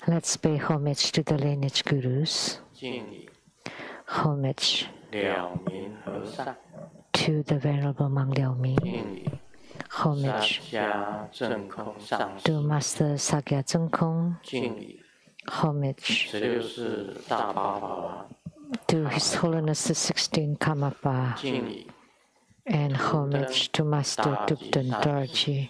Let's pay homage to the lineage gurus. Homage to the Venerable Mang Liao Ming. Homage to Master Sakya Zhengkong. Homage to His Holiness the 16th Karmapa. And homage to Master Dupten Dorji.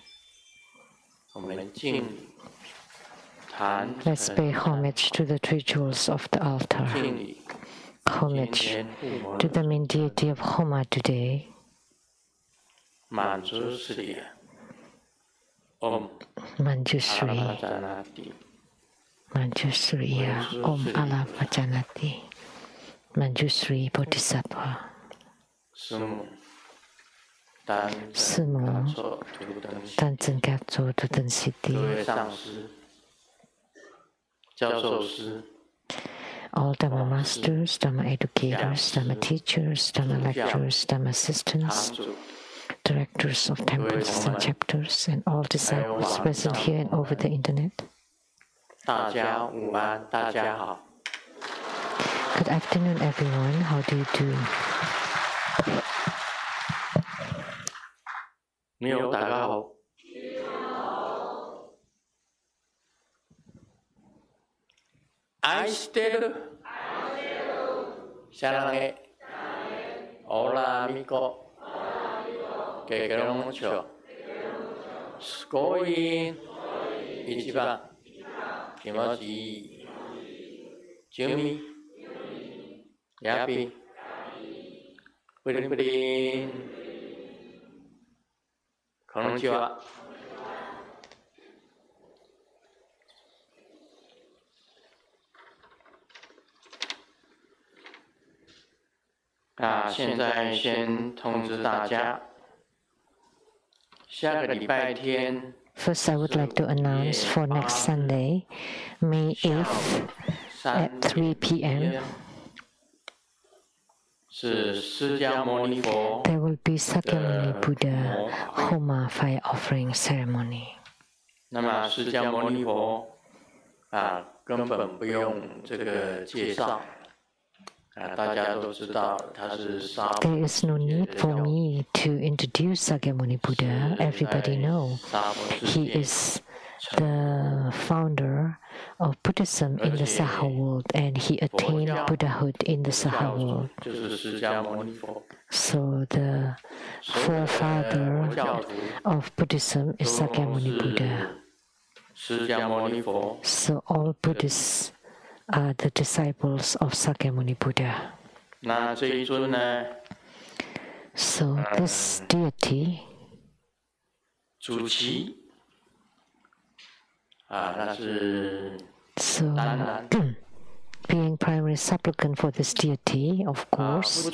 Let's pay homage to the three jewels of the altar. Homage to the main deity of Homa today. Manjusri Om Ala Vajanati. Manjusri Bodhisattva. Sư母但真该做的等西地。All Dharma masters, Dharma educators, Dharma teachers, Dharma lecturers, Dharma assistants, directors of temples and chapters, and all disciples present here and over the internet. Good afternoon, everyone. How do you do? 你好，大家好。愛してる。シャラゲ。オラミコ。ケケロンチョ。すごい。一番。気持ちいい。ジュミ。ヤピ。プリンプリン。こんにちは。现在先通知大家，下个礼拜天。First, I would like to announce for next Sunday, May 8th at 3 p.m. There will be Sakyamuni Buddha Homa fire offering ceremony. 那么释迦牟尼佛根本不用这个介绍。大家都知道他是沙婆。 There is no need for me to introduce Sakyamuni Buddha. Everybody knows he is the founder of Buddhism in the Saha world, and he attained Buddhahood in the Saha world. So the forefather of Buddhism is Sakyamuni Buddha. So all Buddhists are the disciples of Sakyamuni Buddha. So this deity, so being primary supplicant for this deity, of course,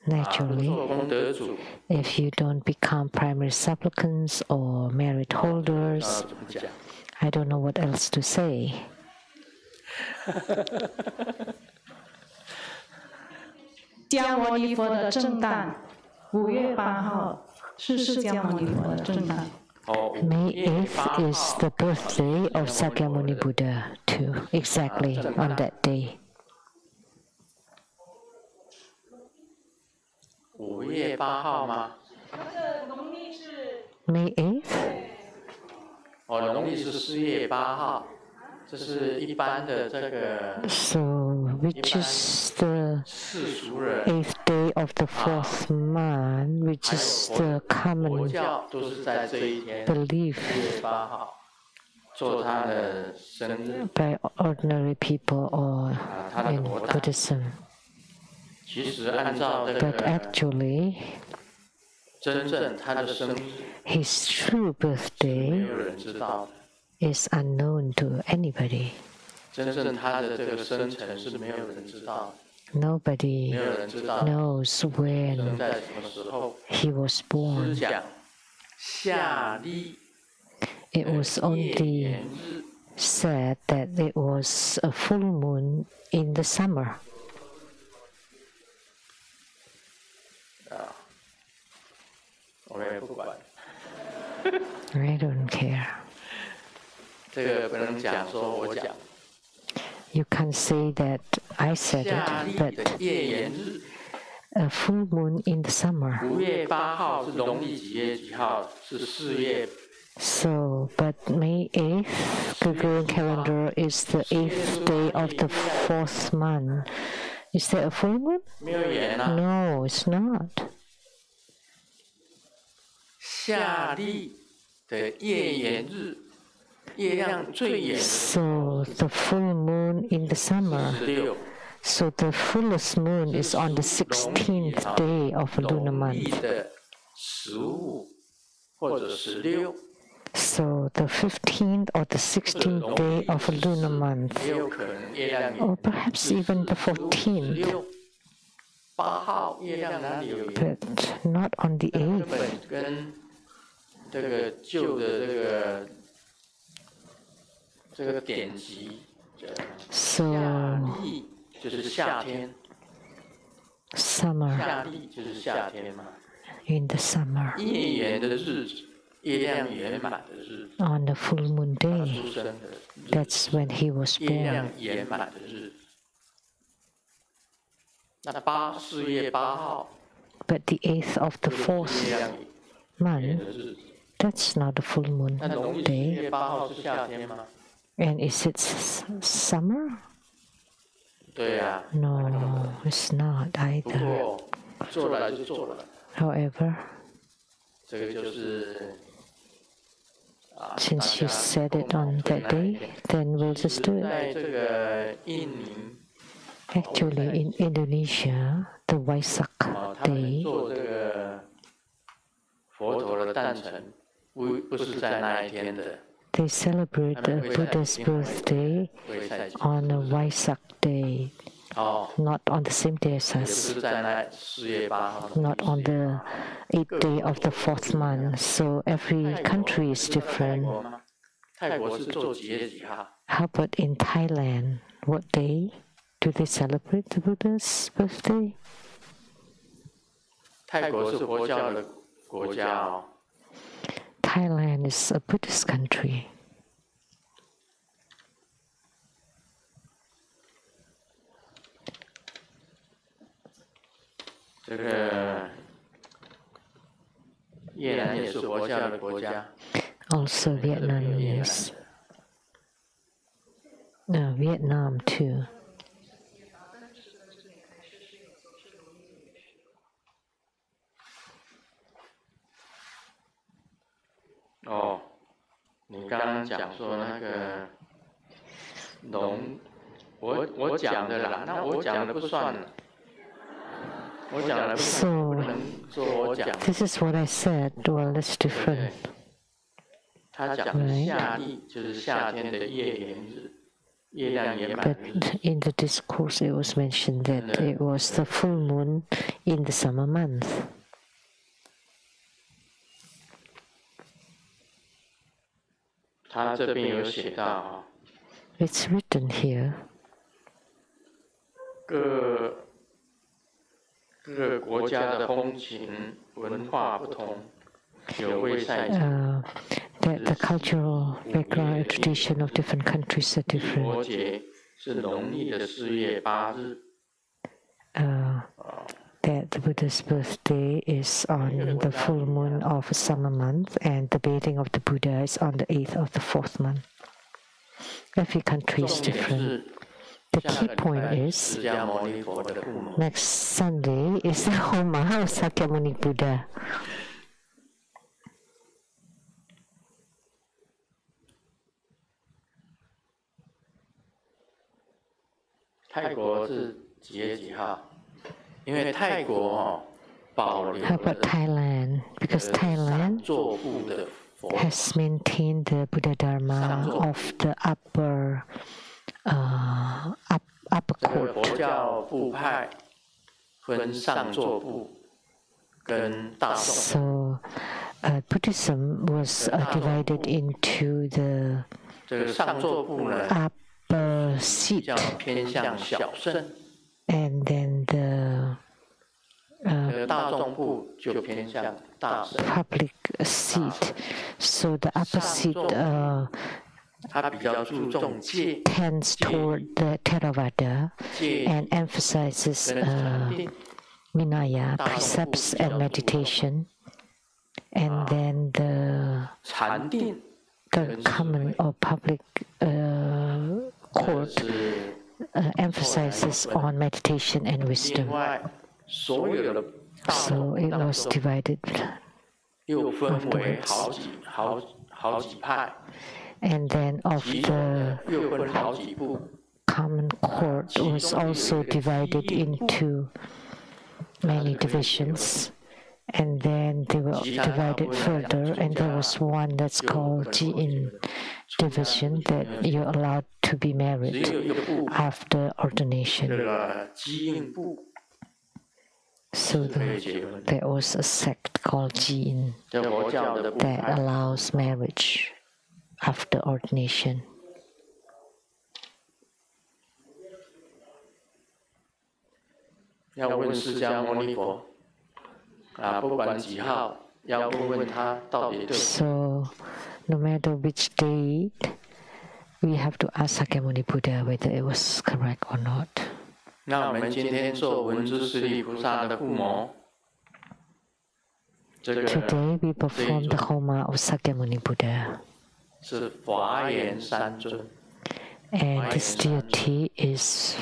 naturally, if you don't become primary supplicants or merit holders, I don't know what else to say. 释迦牟尼佛的圣诞，5月8号是释迦牟尼佛的圣诞。 May 8th is the birthday of Sakyamuni Buddha too, exactly on that day. 5月8号吗？ May 8th? 农历是4月8号，这是一般的这个。So, which is the 8th day of the 4th month, which is the common belief by ordinary people or in Buddhism. But actually, his true birthday is unknown to anybody. Nobody knows when he was born. It was only said that it was a full moon in the summer. I don't care. 这个不能讲说我讲。You can't say that I said 夏 it, 历 but 的夜圆日， a full moon in the summer. 5月8号是农历几月几号？是4月。 So, but May 8th, Gregorian calendar is the 8th day of the 4th month. Is there a full moon? 没有圆啊。 No, it's not. 夏历的夜圆日，月亮最圆的 So, the full moon in the summer. 16。 So, the fullest moon is on the 16th day of a lunar 农历 month. 的15或者16。 So, the 15th or the 16th day of a lunar month. 也有可能月亮圆。 Or perhaps even the 14th, 16 8号月亮哪里有圆？ but not on the 根 8th. 本跟这个旧的这个典籍， So, 夏历就是夏天， summer, 夏历就是夏天嘛。 in the summer, 夜圆的日子，月亮圆满的日子， on the full moon 他 day, 出生的日子， that's when he was 月亮 born. 圆满的日子。那4月8号 But the 8th of the 月 4th 亮圆 month, 的日子， that's not a full moon 那农历4 day. 月8号是夏天吗？ And is it summer? 对呀。 No, it's not 不 either. 过做了就做了， However, 这个就是啊， since you said it on that day, then we'll just do it. 在这个印尼 Actually, in Indonesia, the Waisak 啊，他们 day, 做这个佛陀的诞辰，不是在那一天的， they celebrate the Buddha's birthday 会在 on a Waisak day, 哦， not on the same day as 也不 us, 是在那4月8号， not on the 8th day of the 4th month. So every country is 泰 different. 国吗？泰国是做几月几号？ How about in Thailand? What day do they celebrate the Buddha's birthday? 泰国是佛教的国家哦。 Thailand is a Buddhist country. 这个越南也是佛教的国家， Also, Vietnamese. Vietnam too. 哦，你刚刚讲说那个我讲的啦，那我讲的不算了，我讲的不能说我讲的。 This is what I said. Well, that's 对 different. 他讲的夏历就是夏天的夜圆日，月亮圆满 But 的日子。 in the discourse, it was mentioned that it was the full moon in the summer month. 他这边有写到啊， It's written here. 各个国家的风情文化不同，有未赛程。 That the cultural background and tradition of different countries are 国 different. 节是农历的4月8日。 That the Buddha's birthday is on the full moon of a summer month, and the bathing of the Buddha is on the 8th of the 4th month. Every country is 重点 different. 是 The 下 key 个礼 point 拜 is 释迦牟尼佛的父母。 next Sunday is the Homa of Sakyamuni Buddha. 泰国是几月几号？因为泰国保留 How about 了 Thailand? Because 上 Thailand 座部的佛 has maintained the Buddha Dharma of the upper 这个 court. 佛教部派分上座部跟大众。 So Buddhism was divided into the 这个上座部呢， upper 比 seat 较偏向小乘， and then the public seat. So the upper seat tends toward the Theravada and emphasizes Vinaya, precepts and meditation. And then the common or public court emphasizes on meditation and wisdom. So it was divided afterwards. And then of the common court was also divided into many divisions. And then they were divided further, and there was one that's called Jiin division, that you're allowed to be married after ordination. So there was a sect called Jiin that allows marriage after ordination. So, no matter which date, we have to ask Sakyamuni Buddha whether it was correct or not. Today we perform the Homa of Sakyamuni Buddha. And this deity is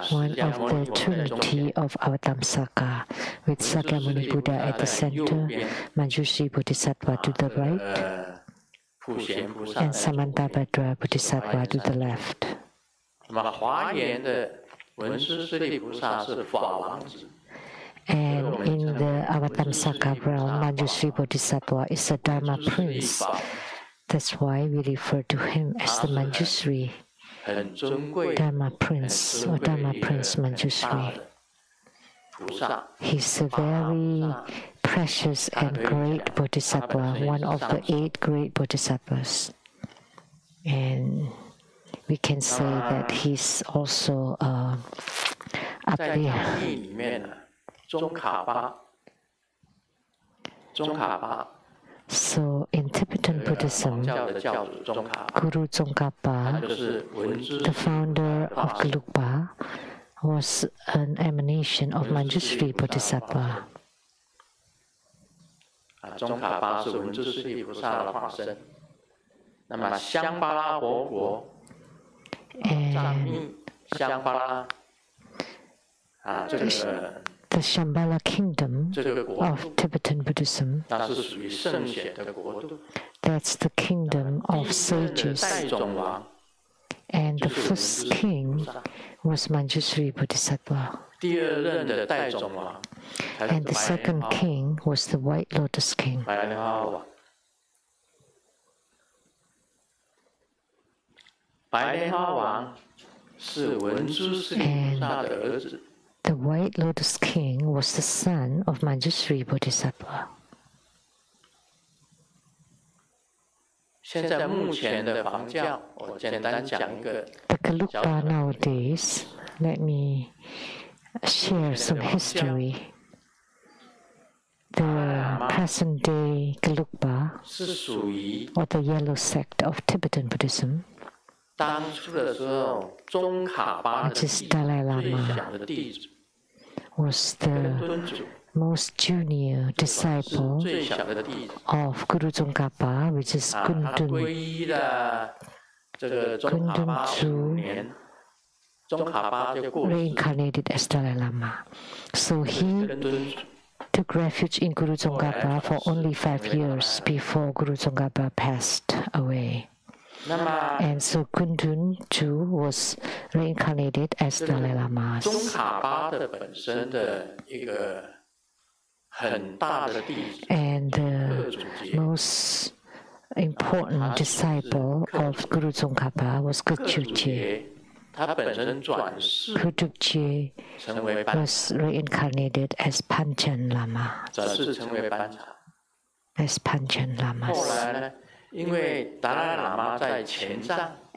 one of the trinity of Avatamsaka, with Sakyamuni Buddha at the center, Manjushri Bodhisattva to the right, and Samantabhadra Bodhisattva to the left. And in the Avatamsaka realm, Manjushri Bodhisattva is a Dharma prince. That's why we refer to him as the Manjushri. Dharma Prince or Dharma Prince Manjushri. He's a very precious and great bodhisattva, one of the 8 great bodhisattvas. And we can say that he's also up there. So in Tibetan Buddhism, Guru Tsongkhapa, the founder of Gelugpa, was an emanation of Manjushri Bodhisattva. And the Shambhala kingdom of Tibetan Buddhism, that's the kingdom of sages. And the first king was Manjushri Bodhisattva. And the second king was the White Lotus King. And the White Lotus King was the son of Manjushri Bodhisattva. The Gelugpa nowadays, let me share some history. The present-day Gelugpa, or the yellow sect of Tibetan Buddhism, which is Dalai Lama, was the most junior disciple of Guru Tsongkhapa, which is Kundun Tzu, reincarnated as Dalai Lama. So he took refuge in Guru Tsongkhapa for only 5 years before Guru Tsongkhapa passed away. And so Kundun Tzu was reincarnated as Dalai Lama. And the most important disciple of Guru Tsongkhapa was Kudukje. Kudukje was reincarnated as Panchen Lama. As Panchen Lamas.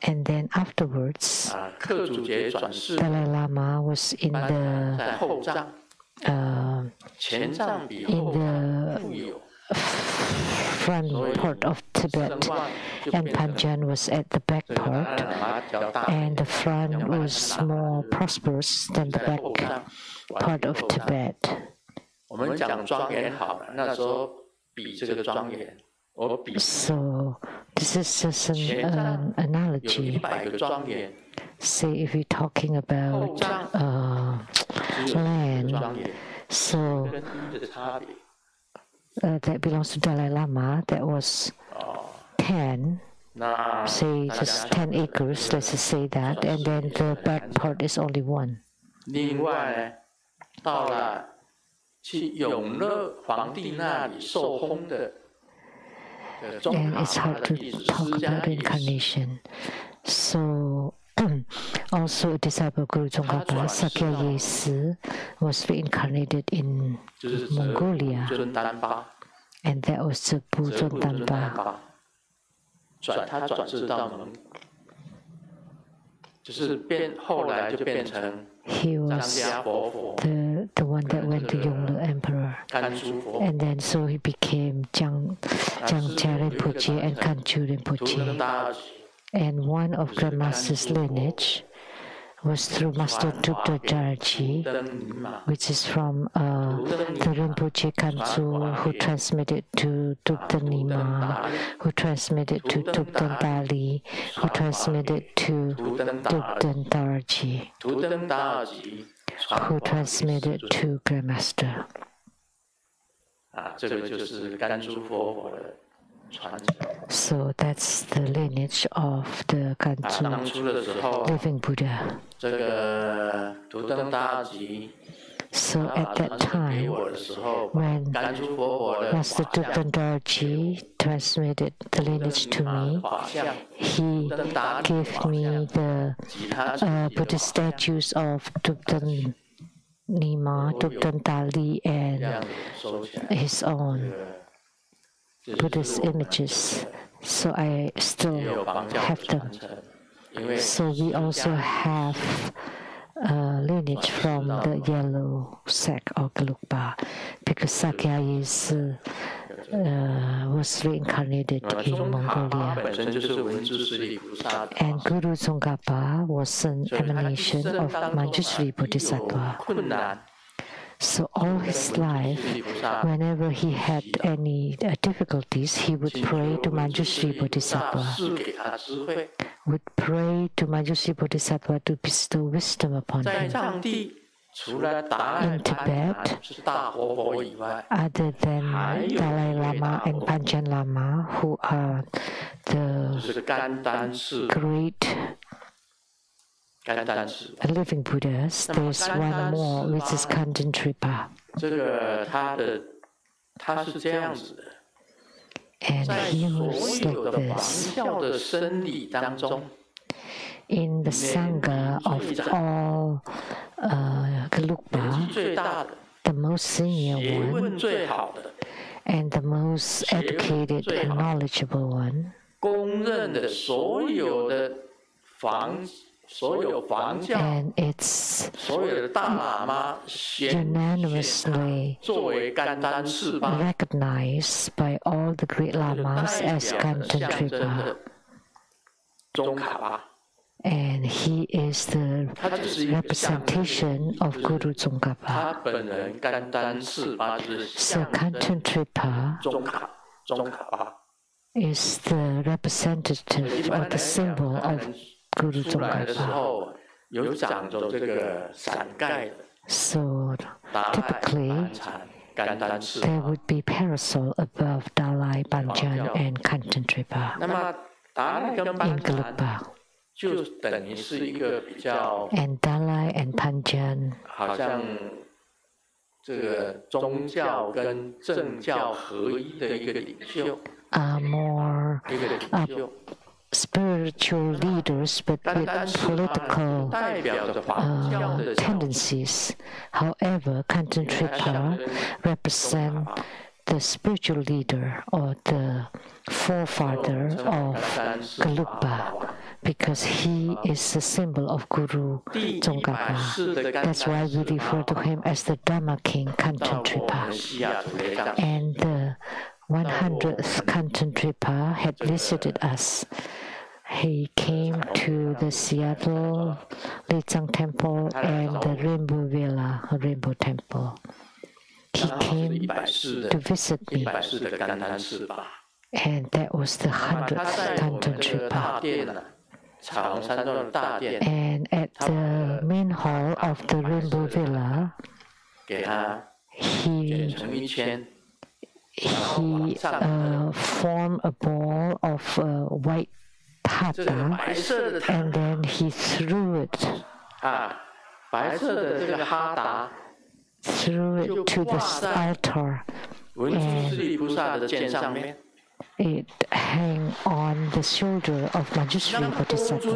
And then afterwards, Dalai Lama was in the in the front part of Tibet, and Panjan was at the back part, and the front was more prosperous than the back part of Tibet. So this is just an analogy. Say if we're talking about land, so that belongs to Dalai Lama, that was 10, say just 10 acres, let's just say that, and then the back part is only 1. And it's hard to talk about reincarnation. So also a disciple of Guru Tsongkhapa, Sakya Yesi, was reincarnated in Mongolia, and that was the Buzon Danpa. He was the one that went to Yonglu Emperor, and then so he became Jiang Rinpoche and Kanchu Rinpoche. And one of Grandmaster's lineage was through Master Dukta Darji, which is from the Rinpoche Kansu, who transmitted to Dukta Nima, who transmitted to Dukta Dali, who transmitted to Dukta Darji, who transmitted to Grandmaster. So that's the lineage of the Kansu living Buddha. So at that time, when Master Dukta Darji transmitted the lineage to me, he gave me the Buddhist statues of Dukta Nima, Dukta Dali, and his own Buddhist images, so I still have them. So we also have lineage from the yellow sect of Gelugpa, because Sakya was reincarnated in Mongolia. And Guru Tsongkhapa was an emanation of Manjushri Bodhisattva. So all his life, whenever he had any difficulties, he would pray to Manjushri Bodhisattva, to bestow wisdom upon him. In Tibet, other than Dalai Lama and Panjan Lama, who are the great living Buddhas, there's one more, which is Kanten Tripa. And he was like this. In the Sangha of all Gelugpa, the most senior one and the most educated and knowledgeable one, and it's unanimously recognized by all the great lamas as Kanten Tripa. And he is the representation of Guru Tsongkhapa. So Kanten Tripa is the representative or the symbol of Guru Tsongkhapa. So typically, there would be parasol above Dalai, Panjan, and Kanten Tripa in Gelugpa. And Dalai and Panjan are more spiritual leaders, but with political tendencies. However, Kanten Tripa represent the spiritual leader or the forefather of Gelugpa, because he is a symbol of Guru Tsongkhapa. That's why we refer to him as the Dharma King Kanchen-Tripa. And the 100th Kanchen-Tripa had visited us. He came to the Seattle Lechang Temple and the Rainbow Villa, Rainbow Temple. He came to visit me. And that was the 100th Kanchen-Tripa. And at the main hall of the Rainbow Villa, he formed a ball of white hatha, and then he threw it to the altar, and it hung on the shoulder of Manjushri Bodhisattva.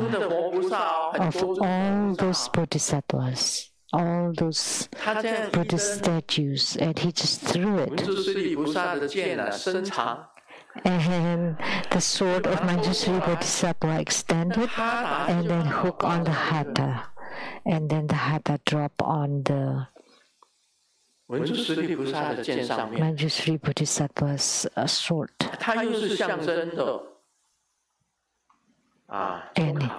Of all those bodhisattvas, all those Buddhist statues, and he just threw it. And the sword of Manjushri Bodhisattva extended and then hooked on the hatha. And then the hatha dropped on the Manjushri Bodhisattva's sword. And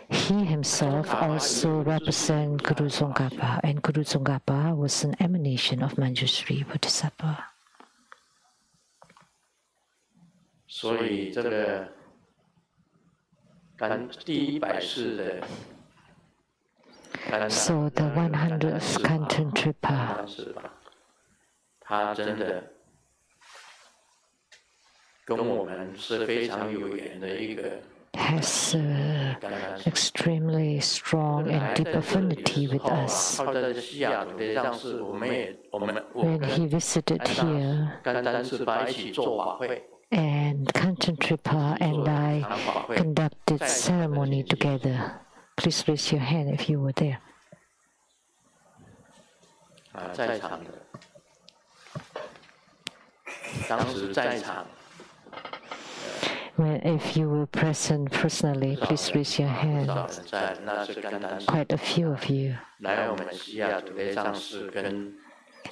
he himself also represents Guru Tsongkhapa, and Guru Tsongkhapa was an emanation of Manjushri Bodhisattva. So the 100th Kanchen-Tripa has extremely strong and deep affinity with us. When he visited here, and Kanchen-Tripa and I conducted ceremony together. Please raise your hand if you were there. Well, if you were present personally, please raise your hand. Quite a few of you.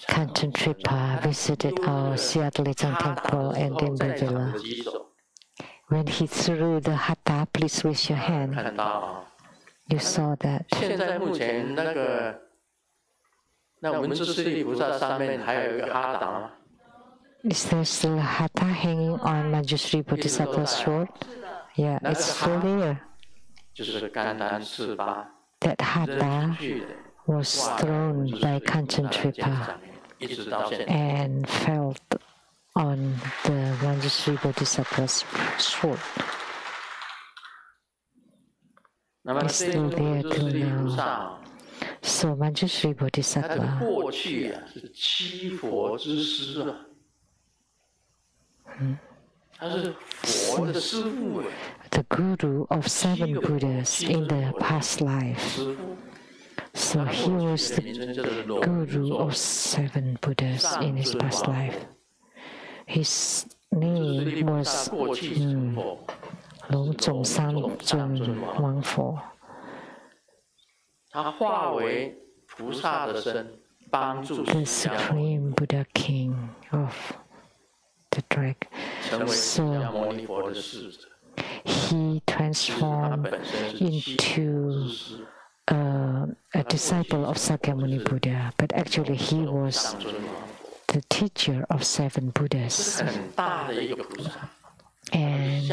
Kanchen-Tripa visited our Seattle Lechang Temple and Rainbow Villa. When he threw the hatha, please raise your hand. You saw that. Is there still a hatha hanging on Manjushri Bodhisattva's sword? Yeah, it's still there. That hatha was thrown by Kanchen-Tripa and fell on the Manjushri Bodhisattva's sword. It's still there till now. So Manjushri Bodhisattva, the guru of 7 Buddhas in the past life. So he was the guru of 7 Buddhas in his past life. His name was Long Zong San Zun Wang Fo. The Supreme Buddha King of the track. So he transformed into a disciple of Sakyamuni Buddha, but actually he was the teacher of 7 Buddhas. And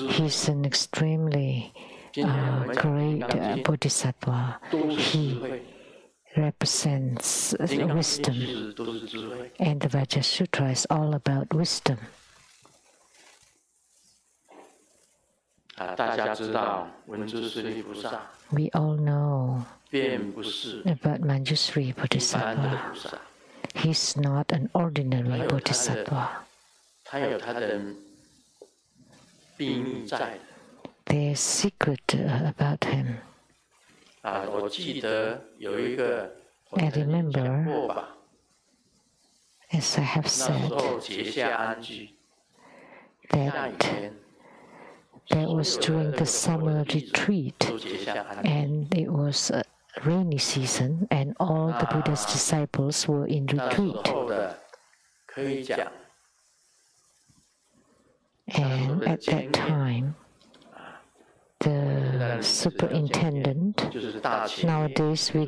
he's an extremely great bodhisattva. He represents wisdom, and the Vajra Sutra is all about wisdom. We all know about Manjushri Bodhisattva. He's not an ordinary bodhisattva. There's secret about him. I remember, as I have said, that That was during the summer retreat, and it was a rainy season, and all the Buddha's disciples were in retreat. And at that time, the superintendent, nowadays we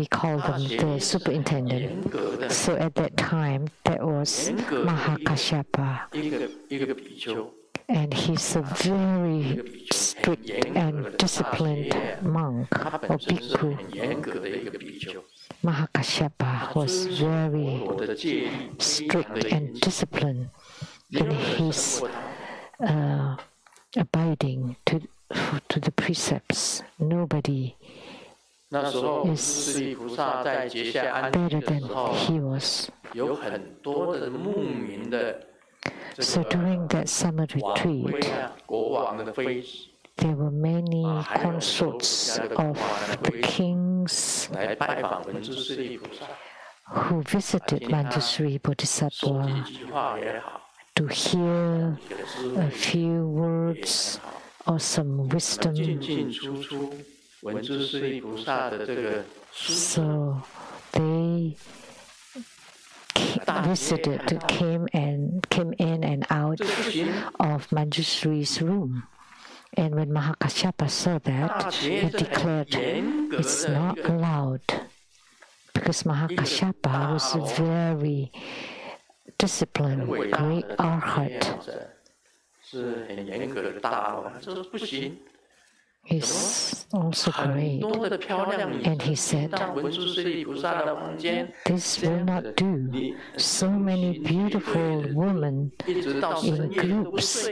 call them the superintendent. So at that time, that was Mahakasyapa. And he's a very strict and disciplined monk or bhikkhu. Mahakasyapa was very strict and disciplined in his abiding to the precepts. Nobody is better than he was. So during that summer retreat, there were many consorts of the kings who visited Manjusri Bodhisattva to hear a few words or some wisdom. So they came in and out of Manjusri's room. And when Mahakasyapa saw that, he declared it's not allowed, because Mahakasyapa was a very disciplined, great arhat. He's also great. And he said, this will not do. So many beautiful women in groups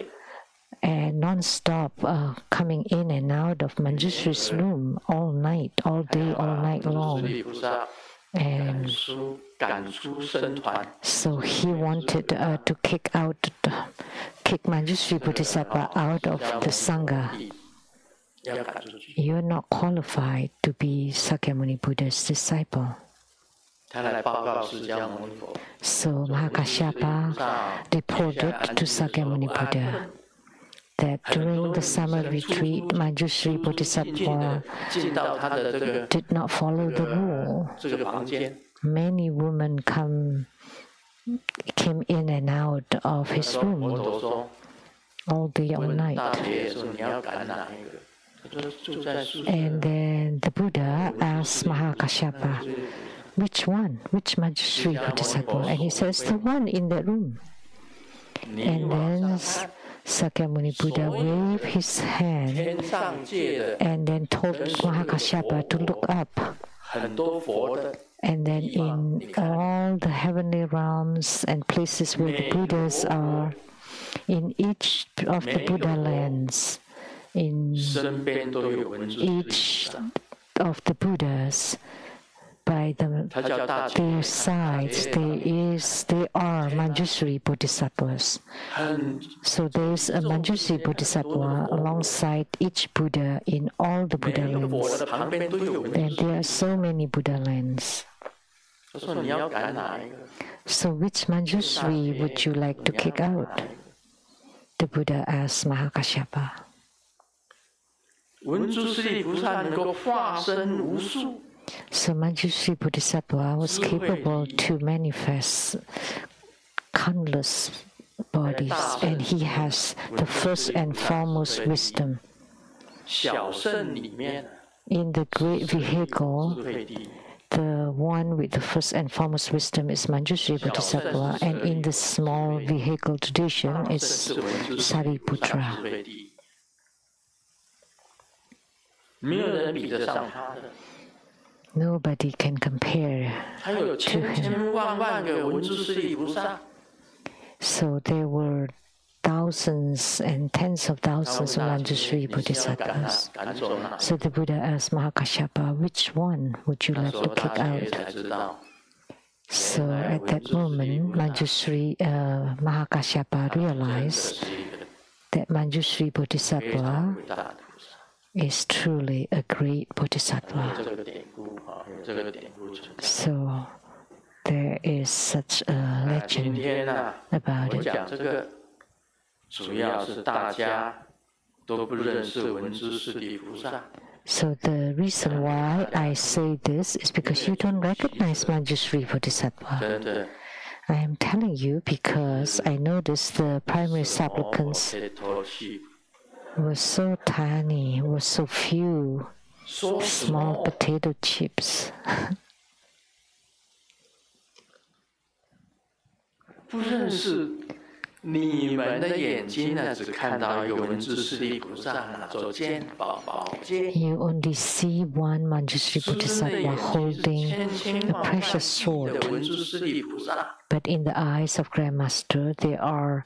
and non-stop coming in and out of Manjusri's room all night, all day, all night long. And so he wanted to kick Manjusri Bodhisattva out of the Sangha. You're not qualified to be Sakyamuni Buddha's disciple. So Mahakasyapa reported to Sakyamuni Buddha that during the summer retreat, Manjusri Bodhisattva did not follow the rule. Many women came in and out of his room all day, all night. And then the Buddha asked Mahakasyapa, which one? Which Manjusri Bodhisattva? And he says, the one in the room. And then Sakyamuni Buddha waved his hand and then told Mahakasyapa to look up. And then in all the heavenly realms and places where the Buddhas are, in each of the Buddha lands, in each of the Buddhas, by their sides, they are Manjusri Bodhisattvas. So there is a Manjusri Bodhisattva alongside each Buddha in all the Buddha lands. And there are so many Buddha lands. So which Manjusri would you like to kick out? The Buddha asked Mahakasyapa. So Manjusri Bodhisattva was capable to manifest countless bodies, and he has the first and foremost wisdom. In the great vehicle, the one with the first and foremost wisdom is Manjusri Bodhisattva, and in the small vehicle tradition is Sariputra. Nobody can compare to him. So there were thousands and tens of thousands of Manjusri Bodhisattvas. So the Buddha asked Mahakasyapa, which one would you like to kick out? So at that moment, Mahakasyapa realized that Manjusri Bodhisattva is truly a great Bodhisattva. So there is such a legend about it. 主要是大家都不认识文殊师利菩萨。 So the reason why I say this is because you don't recognize Manjushri Bodhisattva. 真的。 I am telling you because I noticed the primary supplicants were so tiny, were so few, small potato chips. 不认识你们的眼睛呢，只看到一个文殊师利菩萨拿着剑宝剑。 You only see one Manjushri Bodhisattva holding a precious sword. But in the eyes of Grandmaster, there are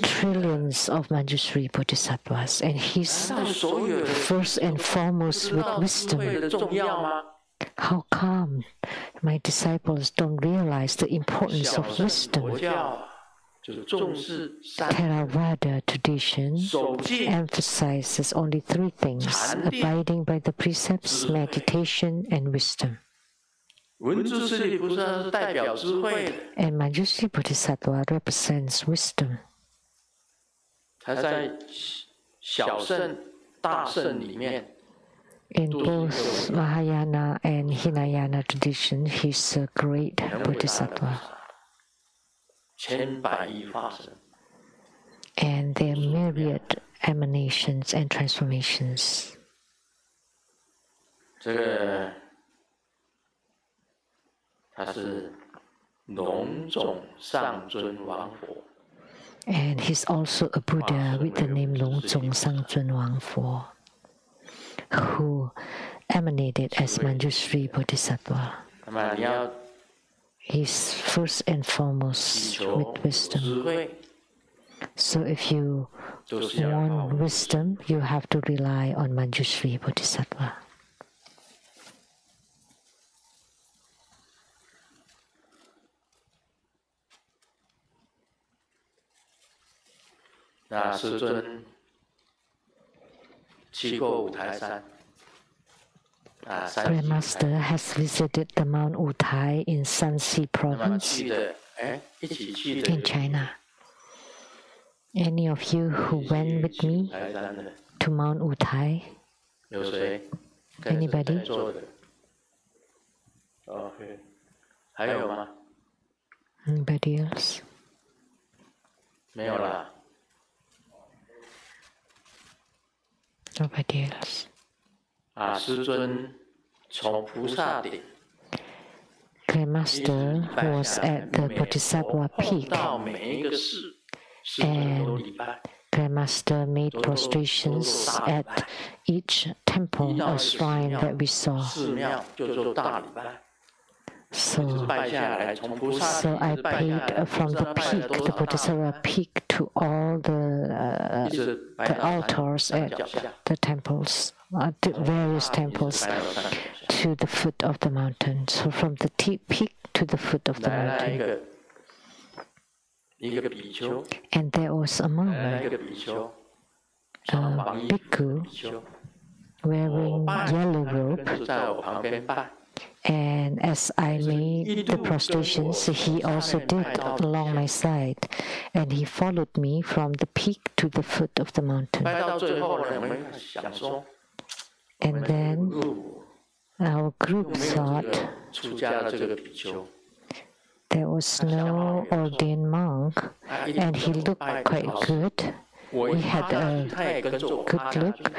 trillions of Manjushri Bodhisattvas, and he's first and foremost with wisdom. How come my disciples don't realize the importance of wisdom? Theravada tradition emphasizes only three things: abiding by the precepts, meditation, and wisdom. And Manjushri Bodhisattva represents wisdom. In both Mahayana and Hinayana tradition, he's a great Bodhisattva. And there are myriad emanations and transformations. And he's also a Buddha with the name Longzong Sangzun Wangfo, who emanated as Manjushri Bodhisattva. He's first and foremost with wisdom. So if you want wisdom, you have to rely on Manjushri Bodhisattva. Grandmaster has visited the Mount Utai in Shanxi province in China. Any of you who went with me to Mount Utai? Anybody? Anybody else? Nobody else. Grandmaster was at the Bodhisattva peak, and Grandmaster made prostrations at each temple or shrine that we saw. So I paid from the peak, the Bodhisattva peak, to all the altars at the temples, the various temples, to the foot of the mountain. So from the peak to the foot of the mountain. And there was a monk, a bhikkhu, wearing yellow robe. And as I made the prostrations, he also did along my side. And he followed me from the peak to the foot of the mountain. And then our group thought there was no ordained monk, and he looked quite good. He had a good look,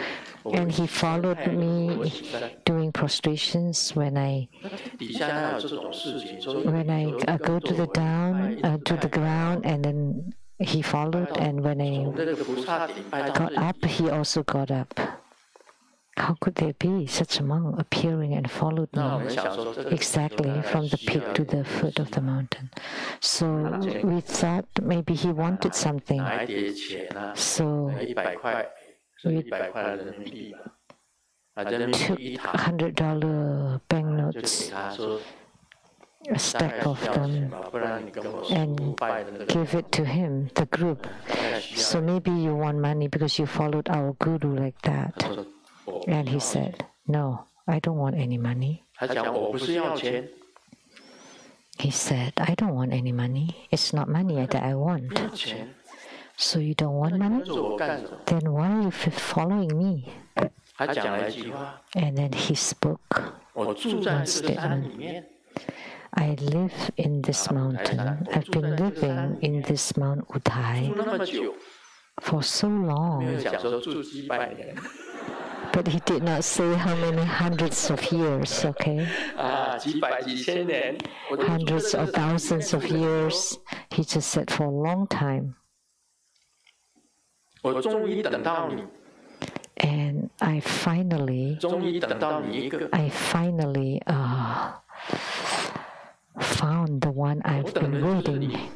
and he followed me doing prostrations when I go to the ground, and then he followed, and when I got up, he also got up. How could there be such a monk appearing and followed me exactly from the peak to the foot of the mountain? So we thought maybe he wanted something. So we took $100 banknotes, a stack of them, and gave it to him, the group. So maybe you want money because you followed our guru like that. And he said, "No, I don't want any money." He said, "I don't want any money. It's not money that I want. So you don't want money? Then why are you following me? And then he spoke one statement. I live in this mountain. I've been living in this Mount Utai for so long. But he did not say how many hundreds of years, okay? Hundreds or thousands of years. He just said for a long time. And I finally found the one I've been waiting.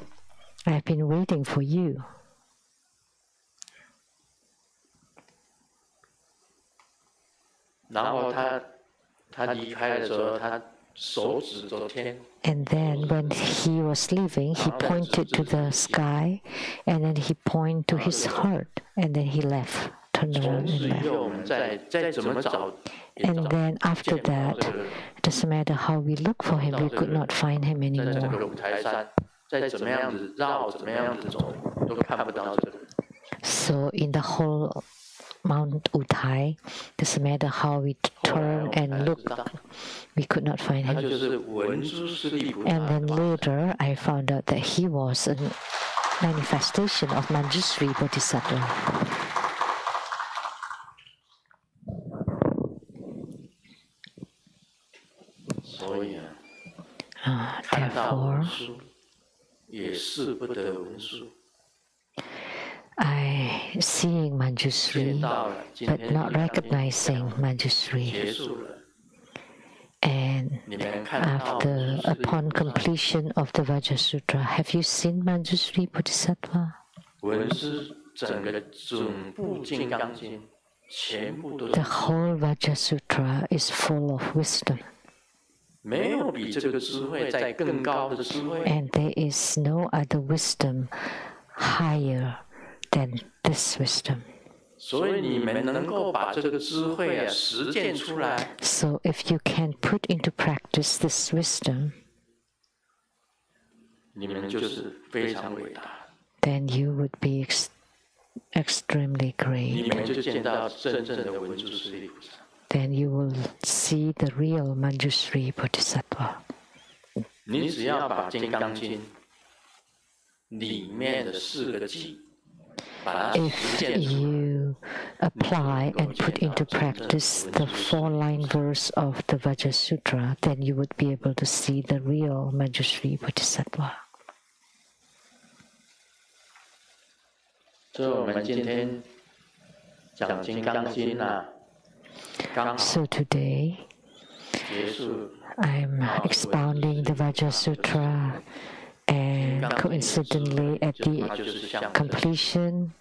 I've been waiting for you. And then when he was leaving, he pointed to the sky, and then he pointed to his heart, and then he left, turned around and left. And then after that, it doesn't matter how we look for him, we could not find him anymore. So in the whole Mount Utai, doesn't matter how we turn and look, we could not find him. And then later, I found out that he was a manifestation of Manjushri Bodhisattva. Therefore, I seeing Manjushri, but not recognizing Manjushri. And upon completion of the Vajra Sutra, have you seen Manjushri Bodhisattva? The whole Vajra Sutra is full of wisdom. And there is no other wisdom higher than this wisdom. So if you can put into practice this wisdom, then you would be extremely great. Then you will see the real Manjushri Bodhisattva. If you apply and put into practice the 4-line verse of the Vajra Sutra, then you would be able to see the real Manjushri Bodhisattva. So today, I'm expounding the Vajra Sutra, and coincidentally at the completion,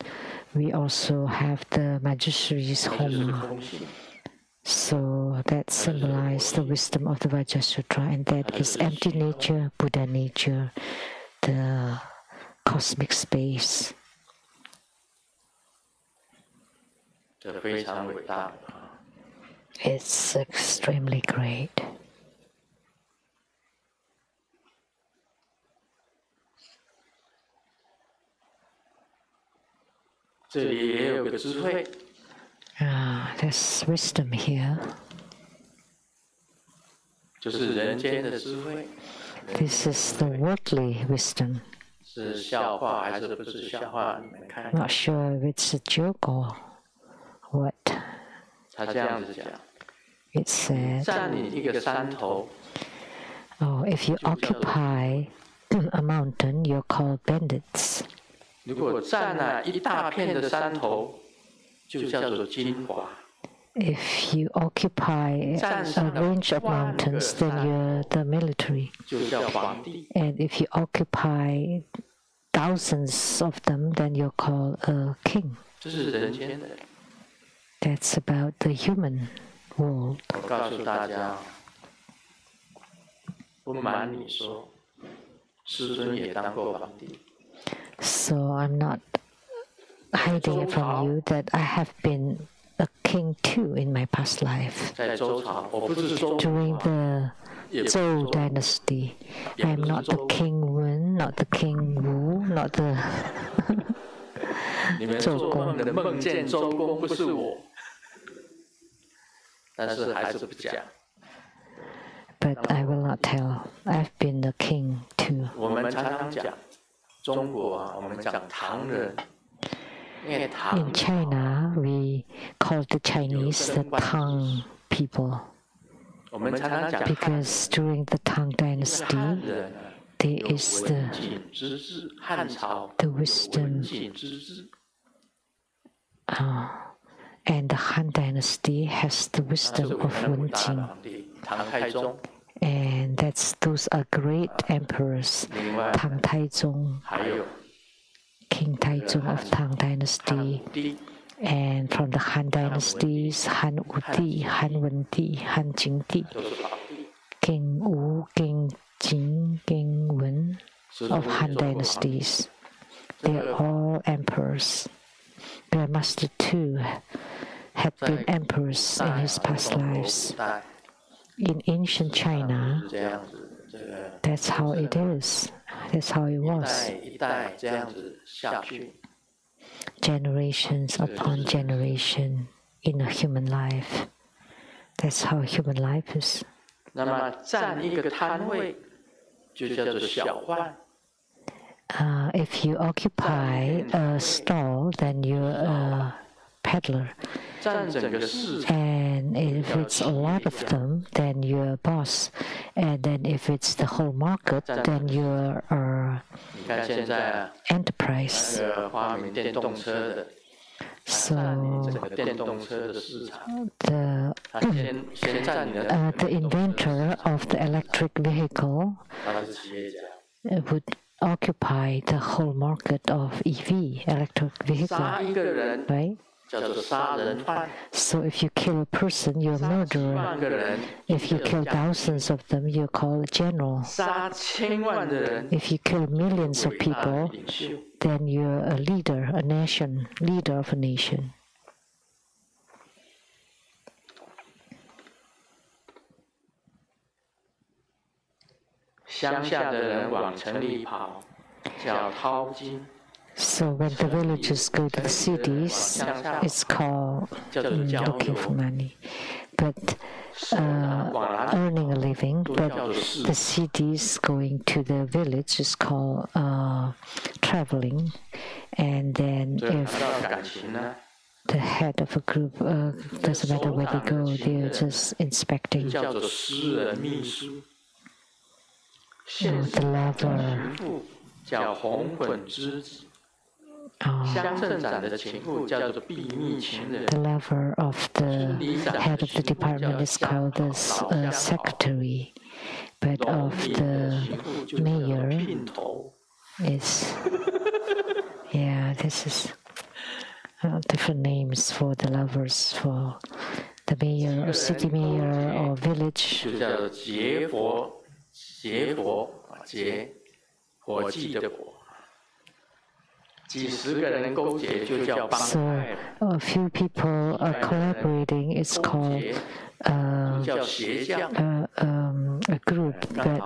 we also have the Manjushri's Homa. So that symbolizes the wisdom of the Vajra Sutra, and that is empty nature, Buddha nature, the cosmic space. It's extremely great. There's wisdom here. This is the worldly wisdom. Not sure if it's a joke or what. It said, if you occupy a mountain, you're called bandits. If you occupy a range of mountains, then you're the military. And if you occupy thousands of them, then you're called a king. That's about the human world. So I'm not hiding it from you that I have been a king too in my past life. During the Zhou dynasty, I am not the King Wen, not the King Wu, not the 你们做梦的梦见周公不是我，但是还是不讲。But I will not tell. I've been the king too. 我们常常讲中国啊，我们讲唐人。In China, we call the Chinese the Tang people. Because during the Tang Dynasty, there is the wisdom. And the Han Dynasty has the wisdom of Wenjing. And those are great emperors, Tang Taizong, King Taizong of Tang Dynasty, and from the Han Dynasties, Han Wuti, Han Wendi, Han Jingdi, King Wu, King Jing, King Wen of Han Dynasties. They are all emperors. Their master too had been emperors in his past lives. In ancient China, that's how it is. That's how it was. Generations upon generation in a human life. That's how human life is. If you occupy a stall, then you're a peddler. And if it's a lot of them, then you're a boss. And then if it's the whole market, then you're an enterprise. So the inventor of the electric vehicle would occupy the whole market of EV, electric vehicle, right? So if you kill a person, you're a murderer. If you kill thousands of them, you're called a general. If you kill millions of people, then you're a leader, a nation, leader of a nation. So when the villagers go to the cities, it's called looking for money, but earning a living. But the cities going to the village is called traveling. And then if the head of a group doesn't matter where they go, they're just inspecting. The lover. The lover of the head of the department is called the secretary, but of the mayor is, this is different names for the lovers, for the mayor or city mayor or village. So a few people are collaborating. It's called a group, but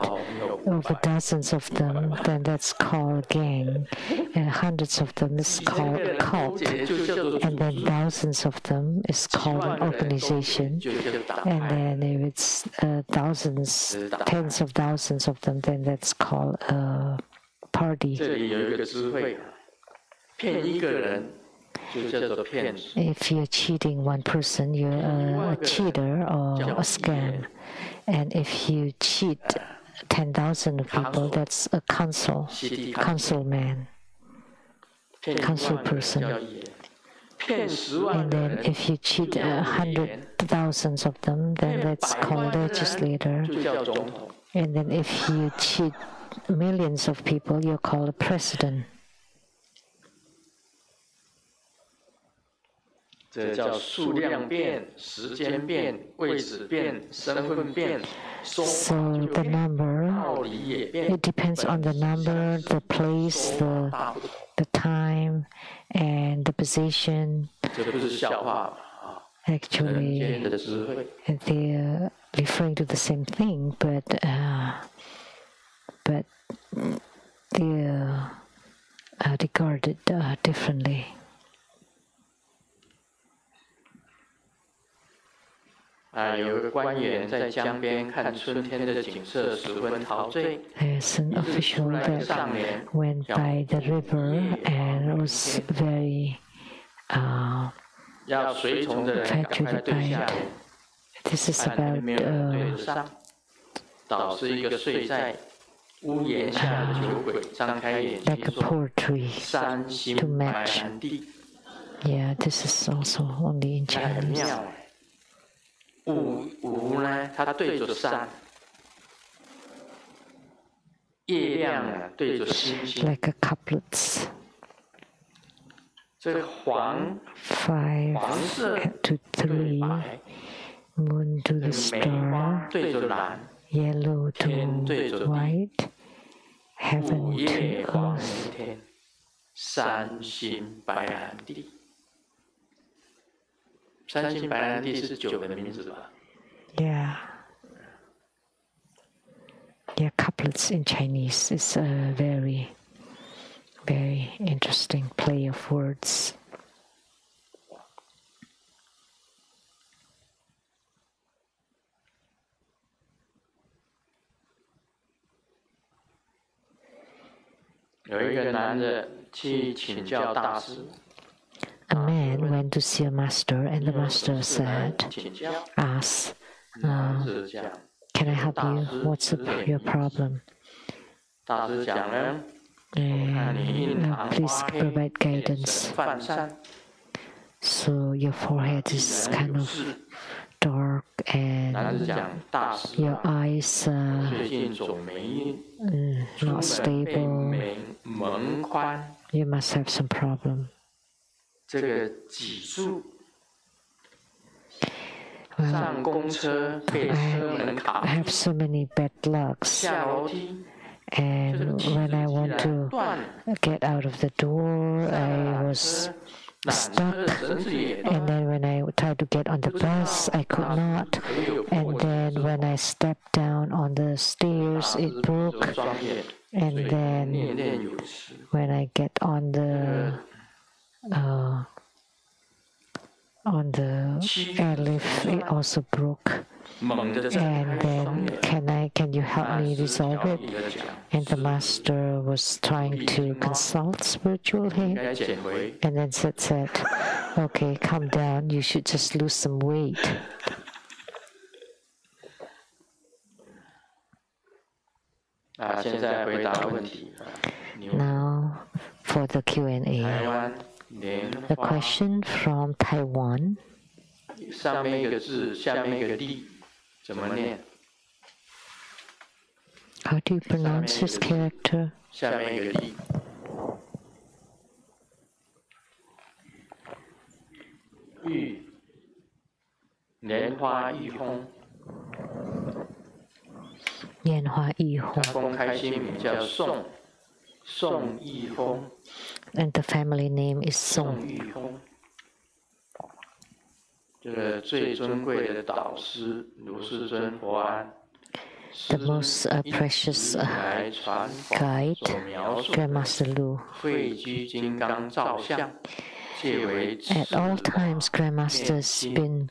over dozens of them, then that's called gang, and hundreds of them is called cult, and then thousands of them is called an organization, and then if it's thousands, tens of thousands of them, then that's called a party. If you're cheating one person, you're a cheater or a scam. And if you cheat 10,000 people, that's a council man, council person. And then if you cheat 100,000 of them, then that's called legislator. And then if you cheat millions of people, you're called a president. So the number, it depends on the number, the place, the time, and the position. Actually, they're referring to the same thing, but they're regarded differently. There's an official that went by the river and was very infatuated by it. This is about like a poetry to match. Yeah, this is also only in Chinese. 五呢，它对着山，月亮呢对着星星。Like a couplets. 这个黄色 to 3, moon to the star, 对着蓝 yellow to white, heaven to earth. 三星白兰地。三星白兰地是酒的名字吧 Yeah. Yeah, couplets in Chinese is a very, very interesting play of words. A man went to see a master, and the master said, asked, can I help you? What's your problem? Please provide guidance. So your forehead is kind of dark and your eyes not stable. You must have some problem. Well, I have so many bad lucks. And when I want to get out of the door, I was stuck. And then when I tried to get on the bus, I could not. And then when I stepped down on the stairs, it broke. And then when I get on the airlift, it also broke. And then, can you help me resolve it? And the master was trying to consult spiritually, and then said, okay, calm down, you should just lose some weight. Now for the Q&A. The question from Taiwan. How do you pronounce his character? And the family name is Song. The most precious guide, Grandmaster Lu. At all times, Grandmaster's been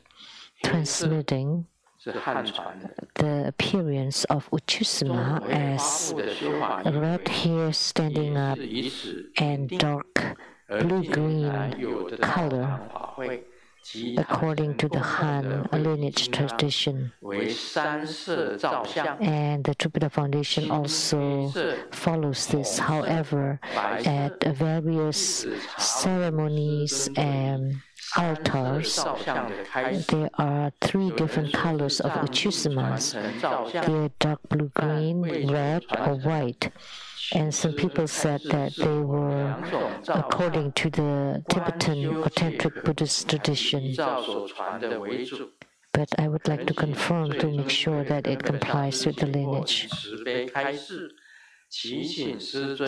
transmitting the appearance of Uchusima as red hair standing up and dark blue-green color, according to the Han lineage tradition. And the Tripura Foundation also follows this. However, at various ceremonies and altars, there are 3 different colors of Uchusimas. They are dark blue-green, red, or white. And some people said that they were according to the Tibetan authentic Buddhist tradition. But I would like to confirm to make sure that it complies with the lineage.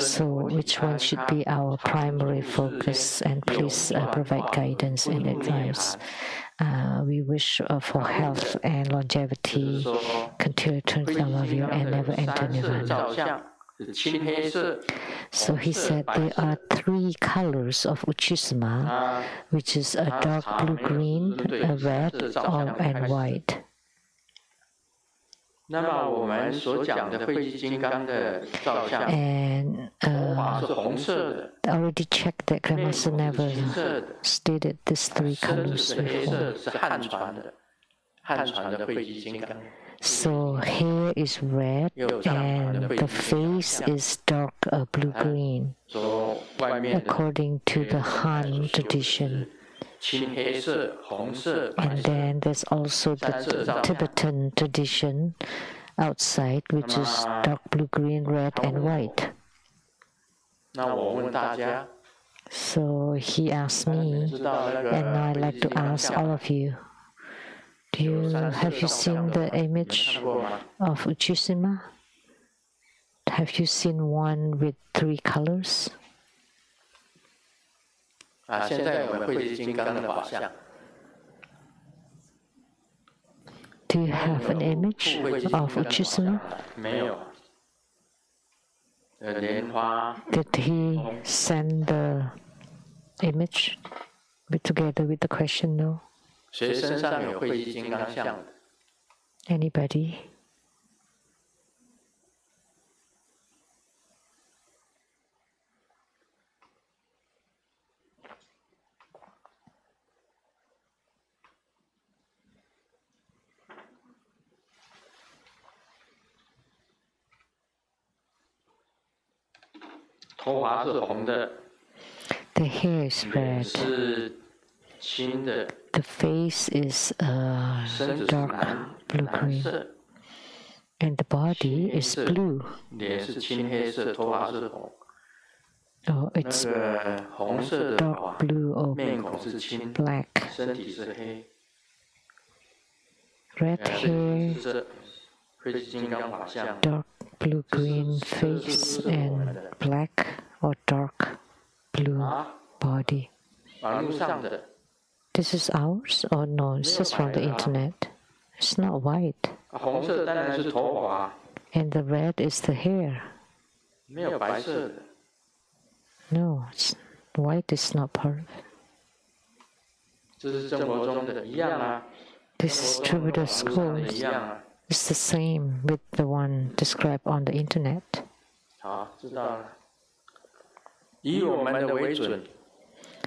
So which one should be our primary focus? And please provide guidance and advice. We wish for health and longevity, continued Dharma view, and never enter Nirvana. So he said there are 3 colors of Uchisama, which is a dark blue-green, a red, and white. 那么我们所讲的慧基金刚的照相， And 头发是红色的， I already checked that Grandmaster 面孔是 never 金色的， stated these three 身子 colors 是黑 before. 色，是汉传的，汉传的慧基金刚。 So hair is red and the face is dark blue-green, 说外面的 according to the Han tradition. 青黑色、红色、白 And 色。 then there's also the Tibetan tradition outside, which is dark blue, green, red, and white. 那我问大家， So he asked me, 知道那个 and I'd 慧 like 基 to 金刚 ask 像 all of you, have you seen the image 看过吗？ of Uchisima? Have you seen one with 3 colors? 啊，现在我们慧基金刚的法相。 Do you have an image of Uchisima? 没有。莲花 Did he send the image together with the question? No. 谁身上有慧基金刚像的？ Anybody? "头发是红的， The hair is 脸 red. 是青的， The face is 身子是 dark 蓝 blue-green, 色， and the body is blue. 脸是青黑色，头发是红。 Oh, 那 it's 个红色的 dark 话， blue or 面孔是青， black. 身体是黑。 Red 这 hair, 是慧基金刚法相。 dark blue-green face, and black or dark blue 啊， body. 网络上的 This is ours? Or no, it's just from the internet. It's not white. 红色当然是头发， And the red is the hair. 没有白色的。 No, white is not part of it. 这是生活中的一样啊， This is true with the 网络上的一 schools. 样啊。 It's the same with the one described on the internet. 好，知道了。以我们的为准，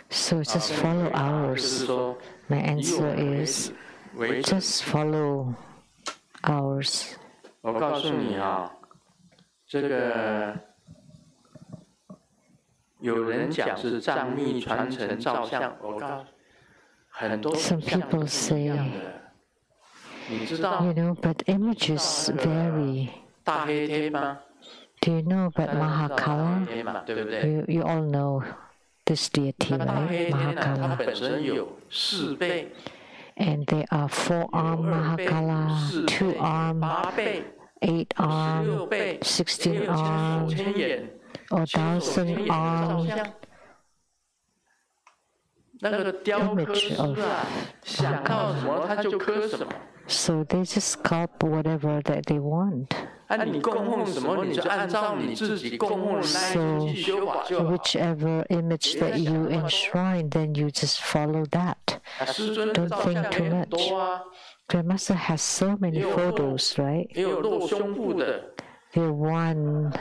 So just follow 就 ours. 是说， My 以我 answer 们 is 为准。 just follow ours. 我告诉你啊，这个有人讲是藏密传承照相，我告诉很多 Some 像 people 都是一样 say, 的。你知道 you know, but images vary. 大黑天吗？ Do you know 大 about 家知道大 Mahakala? 黑天嘛，对不对？ You all know this deity, 那大 right? 黑天呢，它 Mahakala. 本身有4倍、 And there are 4-arm 2倍、 Mahakala, 4倍、 2-arm, 8倍、 8-arm, 16倍、 16 arm, 1000眼、 or 1000眼的 1,000 照 arm 相。那个雕刻师啊，想到什么他就刻什么。 So they just sculpt whatever that they want. 啊，你供奉什么，你就按照你自己供奉的那一句修法就好。 Whichever image that you enshrine, then you just follow that. 啊，师尊的照相也很多啊， Grandmaster has so many photos, right? 也有露胸部的， The one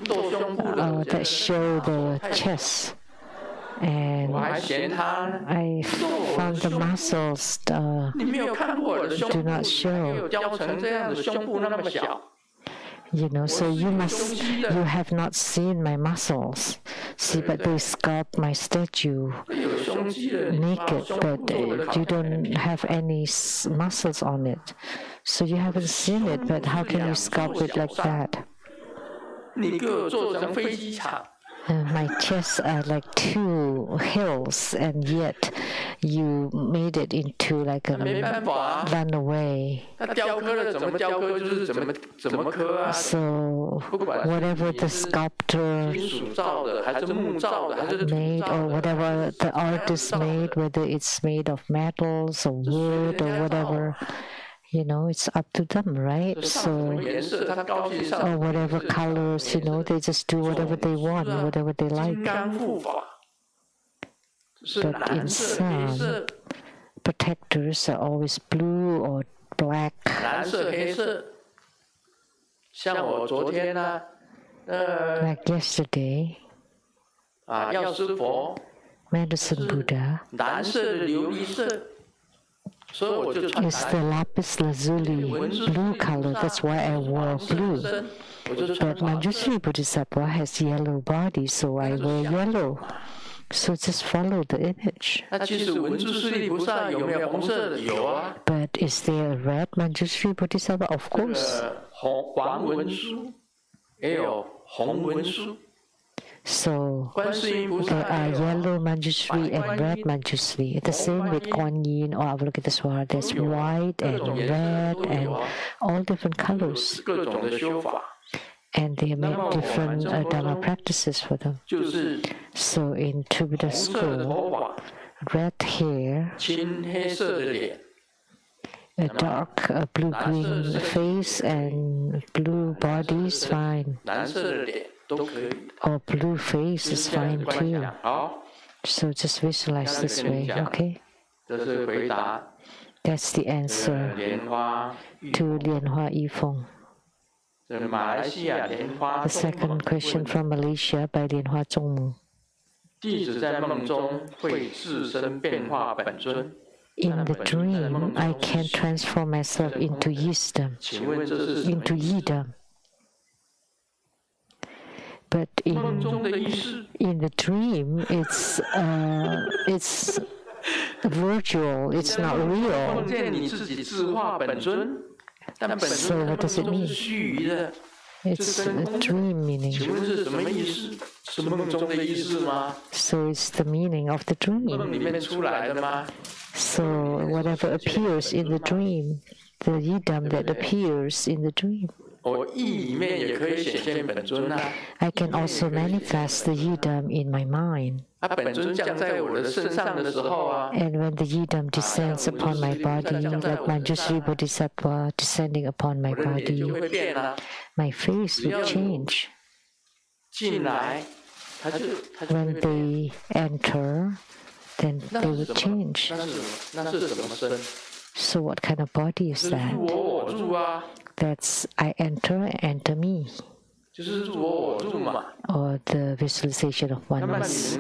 露胸部的， that show the chest. And 我还嫌他， I found the muscles 你没有看过我的胸部， do not 没 show. 有雕成这样子，胸部那么小。 You know, so you have not seen my muscles. See, but they sculpt my statue 有胸肌的，你把 naked, 胸部 but 做得好 you don't have any muscles on it. So you haven't seen it, but how can you sculpt it like that? 你给我做成飞机场。 My chests are like 2 hills, and yet you made it into like a 没办法啊， runaway. 那雕刻的怎么雕刻就是怎么刻啊。 So whatever the sculptor 金属造的，还是木造的，还是土 made 造 or 的， whatever the artist made, whether it's made of metals or wood or whatever, you know, it's up to them, right? 上什么 So 颜色，他高兴上 or whatever colors, you know, they just do whatever they want, whatever they 金 like. 刚护法是 But 蓝 in 色、黑 some 色、 protectors are always blue or black. 蓝色、黑色，像我昨天呢，like yesterday, 药师佛 medicine Buddha 蓝色的琉璃色，所以我就穿 is the lapis lazuli blue color. That's why I wore blue. But Manjushri Bodhisattva has yellow body, so I wear yellow. So just follow the image. 那其实文殊师利菩萨有没有红色的？有啊。 But is there a red Manjushri Bodhisattva? Of course. 黄文殊也有红文殊。 So there are yellow Manjushri and red Manjushri. The same with Kuan Yin or Avalokitesvara. There's white and red and all different colors. 各种的修法。 And they make different Dharma practices for them. So in Buddha school, red hair, 青黑色的脸。 a dark blue-green face and blue body is fine. 蓝色的脸都可以。 Or blue face is fine too. 好。 So just visualize this way, okay? 这是回答。 That's the answer 莲花 to 莲花一凤. 这马来西亚莲花。 The second question from Malaysia by 莲花宗母. 弟子在梦中会自身变化本尊。 In the dream, I can transform myself into Yisdom, into Yidam. But in the dream, it's virtual. It's not real. So what does it mean? It's a dream meaning. So it's the meaning of the dream. So whatever appears in the dream, the yidam that appears in the dream. I can also manifest the yidam in my mind. And when the yidam descends upon my body, like Manjushri Bodhisattva descending upon my body, my face will change. When they enter, then they will change. So what kind of body is that? That's I enter me. Or the visualization of oneness.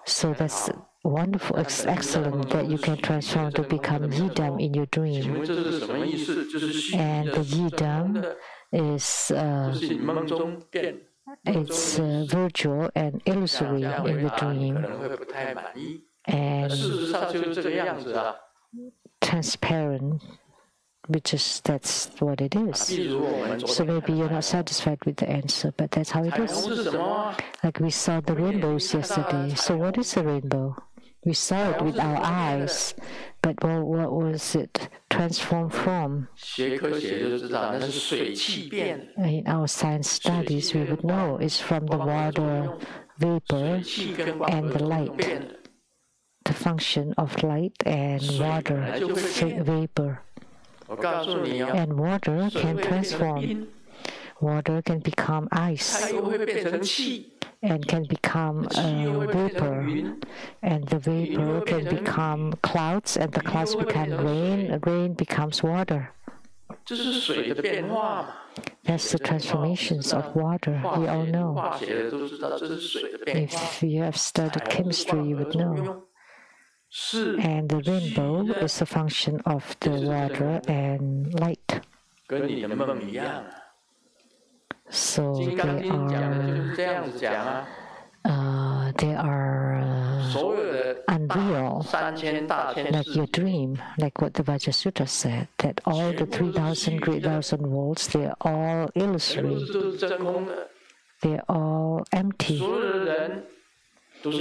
So that's wonderful, it's excellent that you can transform to become yidam in your dream. And the yidam is it's virtual and illusory in the dream. And transparent, which is that's what it is. So maybe you're not satisfied with the answer, but that's how it is. Like we saw the rainbows yesterday. So what is a rainbow? We saw it with our eyes, but what was it transformed from? In our science studies, we would know it's from the water vapor and the light. The function of light and water vapor. And water can transform. Water can become ice and can become vapor. And the vapor can become clouds, and the clouds become rain, and rain becomes water. That's the transformations of water, we all know. If you have studied chemistry, you would know. And the rainbow is a function of the water and light. So they are unreal, like your dream, like what the Vajra Sutra said, that all the 3,000 great thousand worlds, they are all illusory. They are all empty.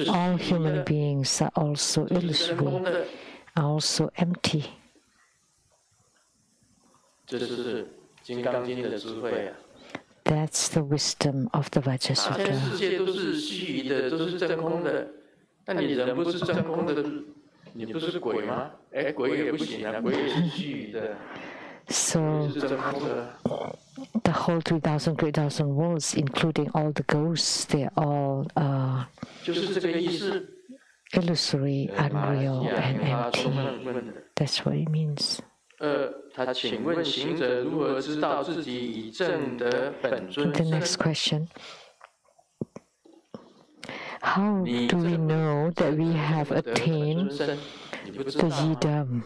All human beings are also illusory, are also empty. That's the wisdom of the Vajra Sutra. So the whole 3,000 great thousand worlds, including all the ghosts, they're all illusory, unreal, and empty. That's what it means. 他请问行者如何知道自己已证得本尊 The next question. How do we know that we have attained the yidam,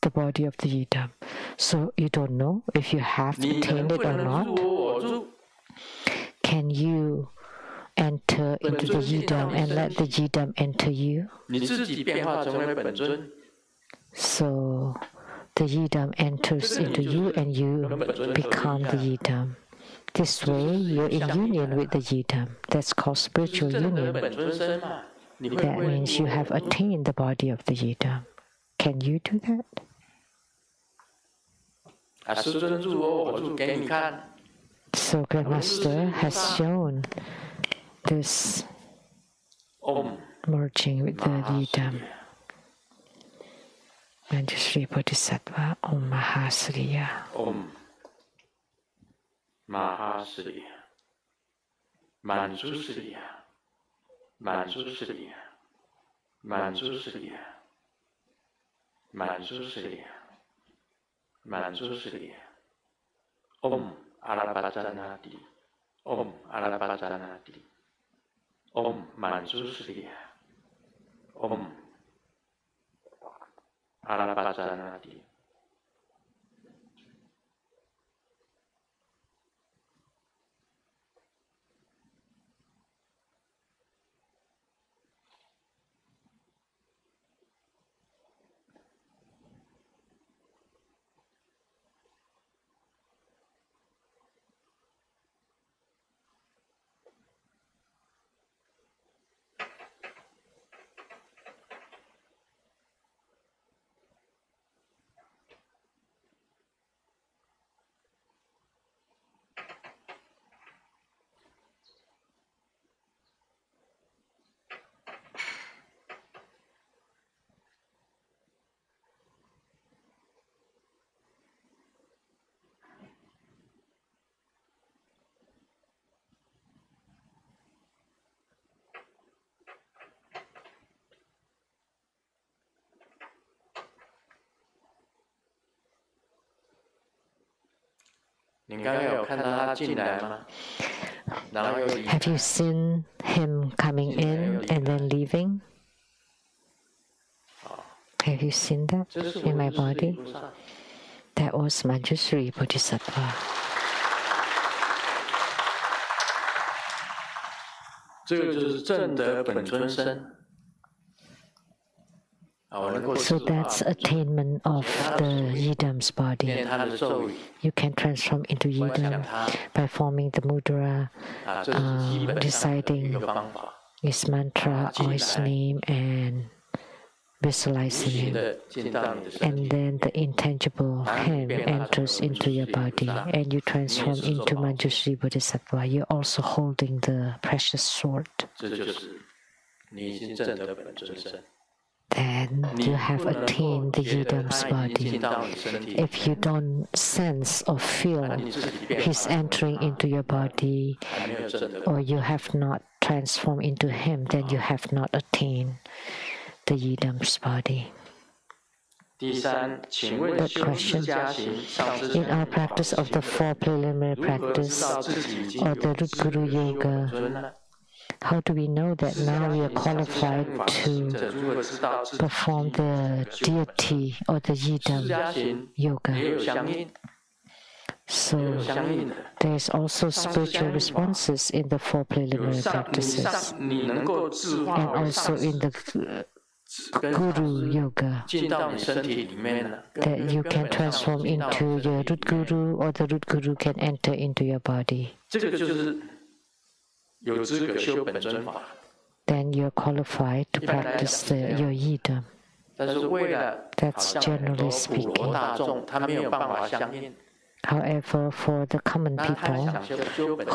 the body of the yidam? So you don't know if you have attained it or not? Can you enter into the yidam and let the yidam enter you? So the yidam enters into you and you become the yidam. This way, you're in union with the yidam. That's called spiritual union. That means you have attained the body of the yidam. Can you do that? So Grandmaster has shown this merging with the yidam. Manjushri Bodhisattva Om Mahasriya. Om Mahasriya. Manjusriya. Manjusriya. Manjusriya. Manjusriya. Manjusriya. Om Arapatanati. Om Arapatanati. Om Manjusriya. Om Arapatanati. Have you seen him coming in and then leaving? Have you seen that in my body? That was Manjushri Bodhisattva. So that's attainment of the yidam's body. You can transform into yidam by forming the mudra, reciting his mantra or his name and visualizing him. And then the intangible him enters into your body and you transform into Manjushri Bodhisattva. You're also holding the precious sword. Then you have attained the yidam's body. If you don't sense or feel his entering into your body, or you have not transformed into him, then you have not attained the yidam's body. Third question. In our practice of the four preliminary practice or the Root Guru Yoga, how do we know that now we are qualified to perform the deity or the yidam yoga? So there is also spiritual responses in the four preliminary practices and also in the Guru Yoga that you can transform into your Root Guru or the Root Guru can enter into your body. Then you're qualified to practice your yidam. That's generally speaking. However, for the common people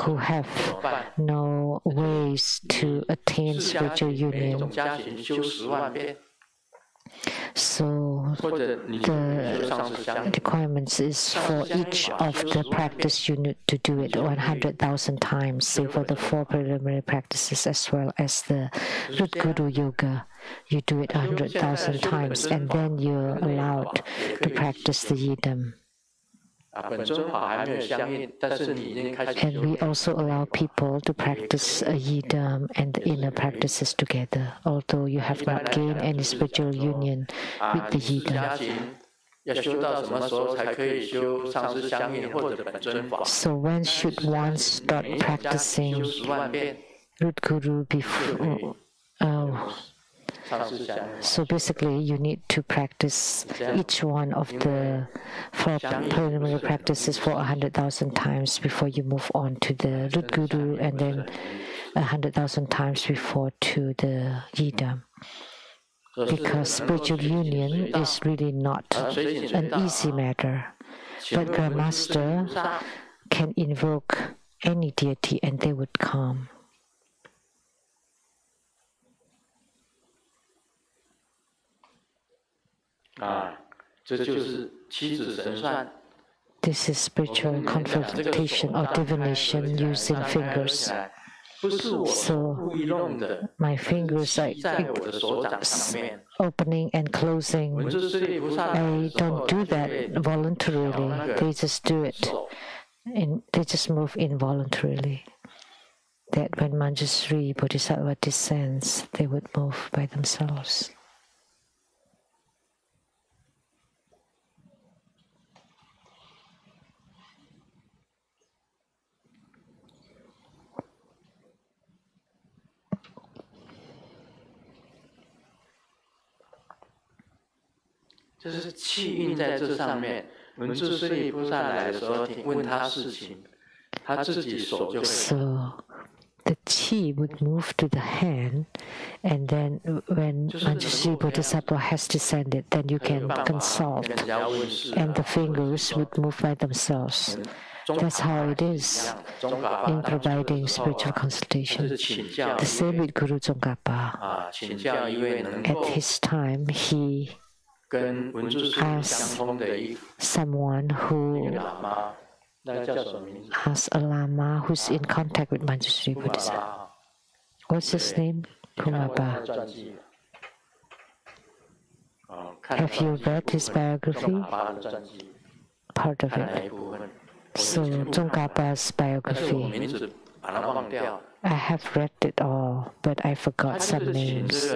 who have no ways to attain spiritual union, So the requirements is for each of the practice you need to do it 100,000 times. Say for the 4 preliminary practices as well as the Root Guru Yoga, you do it 100,000 times, and then you're allowed to practice the Yidam. And we also allow people to practice a Yidam and the inner practices together, although you have not gained any spiritual union with the Yidam. So when should one start practicing Root Guru before? So basically, you need to practice each one of the 4 preliminary practices for 100,000 times before you move on to the Root Guru, and then 100,000 times before to the Yidam. Because spiritual union is really not an easy matter. But Grandmaster can invoke any deity and they would come. This is spiritual confrontation or divination using fingers. So my fingers are opening and closing. I don't do that voluntarily. They just do it. They just move involuntarily. That when Manjusri Bodhisattva descends, they would move by themselves. So the chi would move to the hand, and then when Manjusri Bodhisattva has descended, then you can consult, and the fingers would move by themselves. That's how it is in providing spiritual consultation. The same with Guru Tsongkhapa. At his time, he asked someone who asked a Lama who's in contact with Manjusri Bodhisattva. What's his name? Kumapa. Have you read his biography? Part of it. So, Tsongkhapa's biography. I have read it all, but I forgot some names.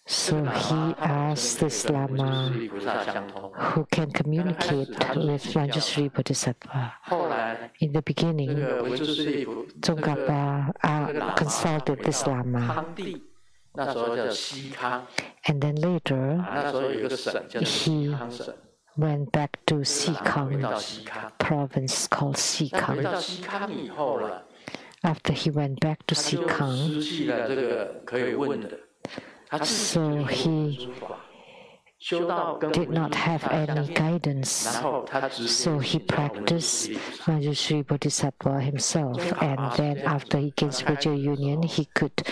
So he asked this Lama who can communicate with Manjusri Bodhisattva. In the beginning, Tsongkhapa consulted this Lama. And then later, he went back to Sikang province called Sikang. After he went back to Sikang, so he did not have any guidance. So he practiced Manjusri Bodhisattva himself, and then after he gained spiritual union, he could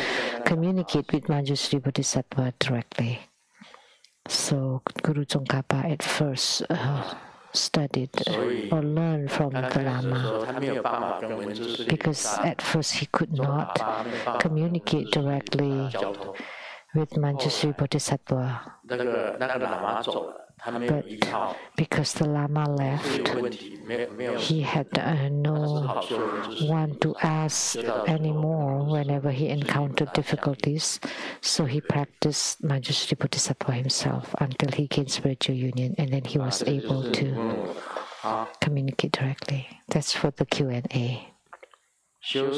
communicate with Manjusri Bodhisattva directly. So Guru Tsongkhapa at first studied or learned from the Lama, because at first he could not communicate directly with Manjusri Bodhisattva. But because the Lama left, he had no one to ask anymore whenever he encountered difficulties. So he practiced Manjusri Bodhisattva himself until he gained spiritual union, and then he was able to communicate directly. That's for the Q&A. So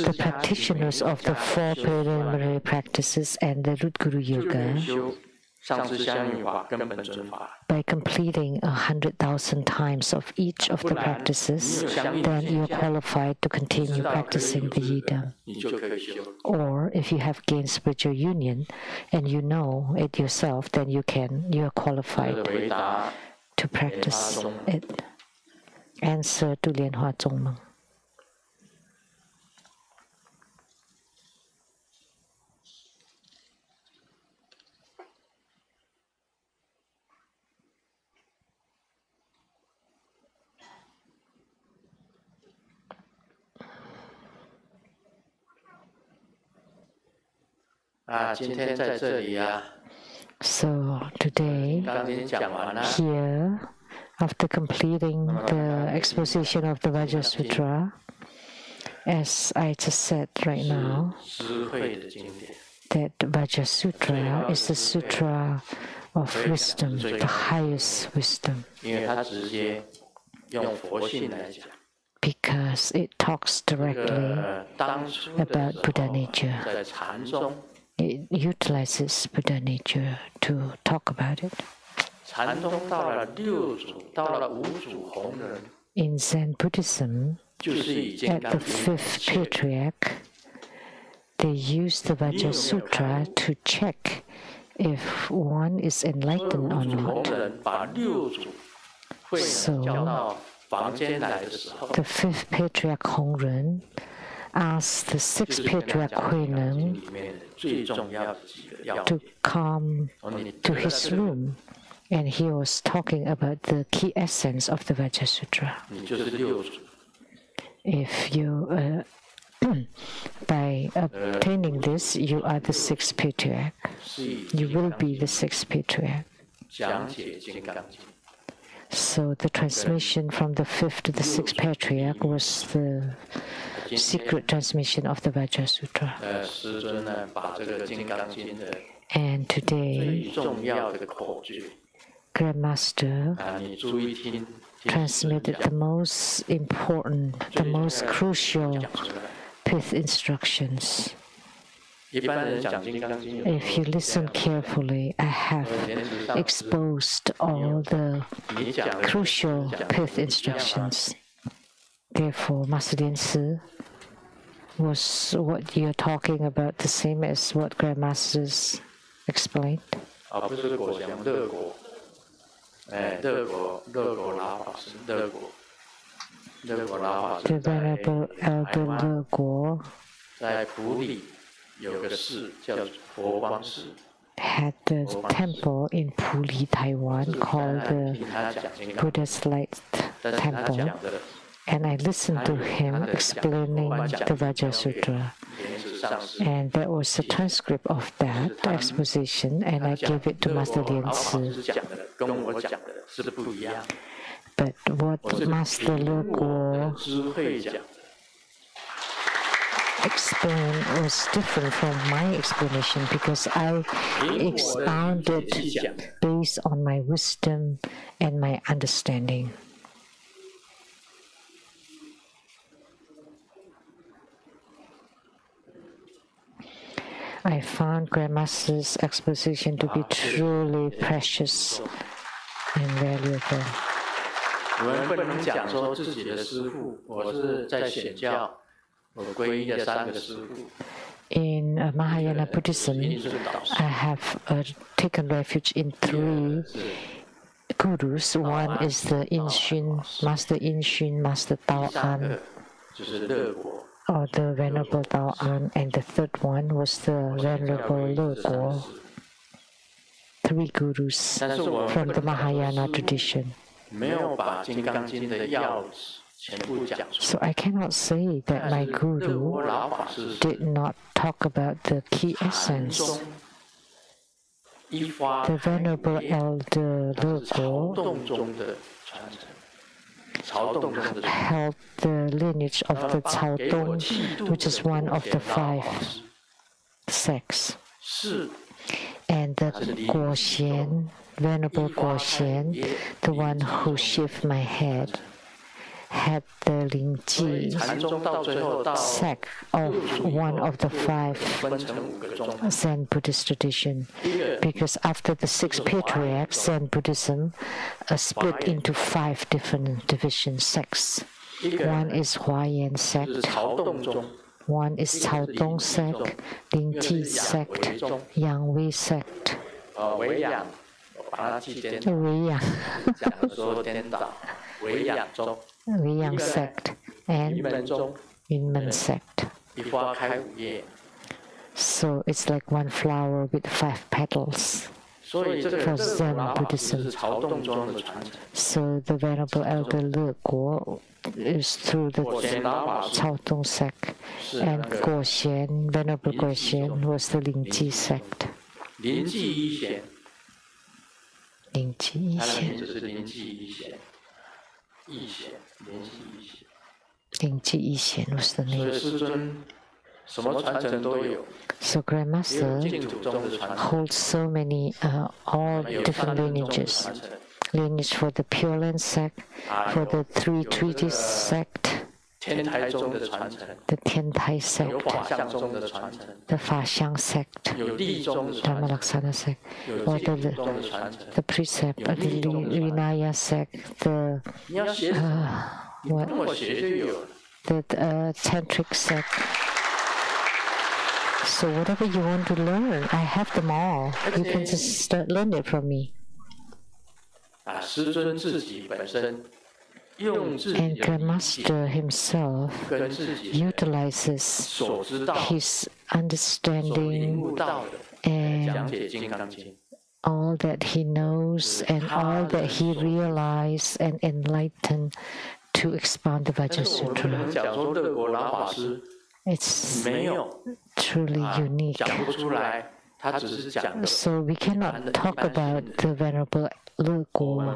the practitioners of the 4 preliminary practices and the Root Guru Yoga, by completing 100,000 times of each of the practices, then you are qualified to continue practicing the Yidam. Or if you have gained spiritual union and you know it yourself, then you are qualified to practice it. Answer to Lian Hua Zhongmeng. So today, here, after completing the exposition of the Vajra Sutra, as I just said right now, that Vajra Sutra is the sutra of wisdom, the highest wisdom, because it talks directly about Buddha nature. It utilizes Buddha nature to talk about it. In Zen Buddhism, at the fifth patriarch, they use the Vajra Sutra to check if one is enlightened or not. So, the fifth patriarch Hongren asked the sixth patriarch Huineng to come to his room, and he was talking about the key essence of the Vajra Sutra. If you, by obtaining this, you are the sixth patriarch. You will be the sixth patriarch. So the transmission from the fifth to the sixth patriarch was the secret transmission of the Vajra Sutra. And today, Grandmaster transmitted the most important, the most crucial pith instructions. If you listen carefully, I have exposed all the crucial pith instructions. Therefore, Master Lian Si, was what you're talking about the same as what Grandmasters explained? The Venerable Elder Le Guo had the temple in Puli, Taiwan, called the Buddha's Light Temple, and I listened to him explaining the Vajra Sutra. And there was a transcript of that exposition, and I gave it to Master Lian Si. But what Master Le Guo explained was different from my explanation, because I expounded based on my wisdom and my understanding. I found Grandmaster's exposition to be truly precious and valuable. In Mahayana Buddhism, I have taken refuge in 3 gurus. One is the Master Inxun, Master Tao An, or the Venerable Tao An, and the third one was the Venerable Le Guo. 3 gurus from the Mahayana tradition. So I cannot say that my guru did not talk about the key essence. The Venerable Elder Le Guo held the lineage of the Cao Dong, which is one of the 5 sects. And the Guo Xian, Venerable Guo Xian, the one who shaved my head, had the Lingji sect of one of the 5 Zen Buddhist tradition, because after the 6 patriarchs, Zen Buddhism split into 5 different division sects. One is Huayan sect, one is Cao Dong sect, Lingji sect, Yang Wei sect, Wei Yang sect, and Yunmen sect. So it's like one flower with 5 petals. for Zen Buddhism. So the Venerable Elder Le Guo is through the Caodong sect, and Venerable Guoxian was the Lingji sect. 灵济一贤，灵济一贤 was the name. So Grandmaster holds so many, all different lineages. Lineage for the Pure Land sect, for the Three Treaties sect, the Tiantai sect, the Faxiang sect, Dharma Laksana sect, or the precept, the Vinaya sect, the Tantric sect. So whatever you want to learn, I have them all. You can just learn it from me. And Grandmaster himself utilizes his understanding and all that he knows and all that he realized and enlightened to expound the Vajra Sutra. It's truly unique. So we cannot talk about the Venerable Le Guo.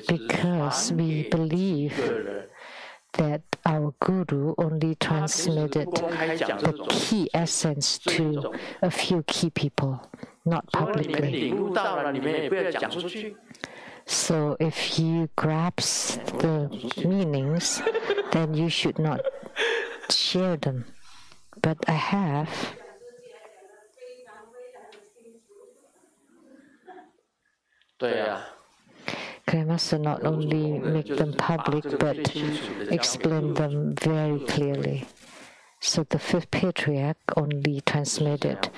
Because we believe that our Guru only transmitted the key essence to a few key people, not publicly. So if you grasp the meanings, then you should not share them. But I have. Grandmaster not only make them public, but explain them very clearly. So the fifth patriarch only transmitted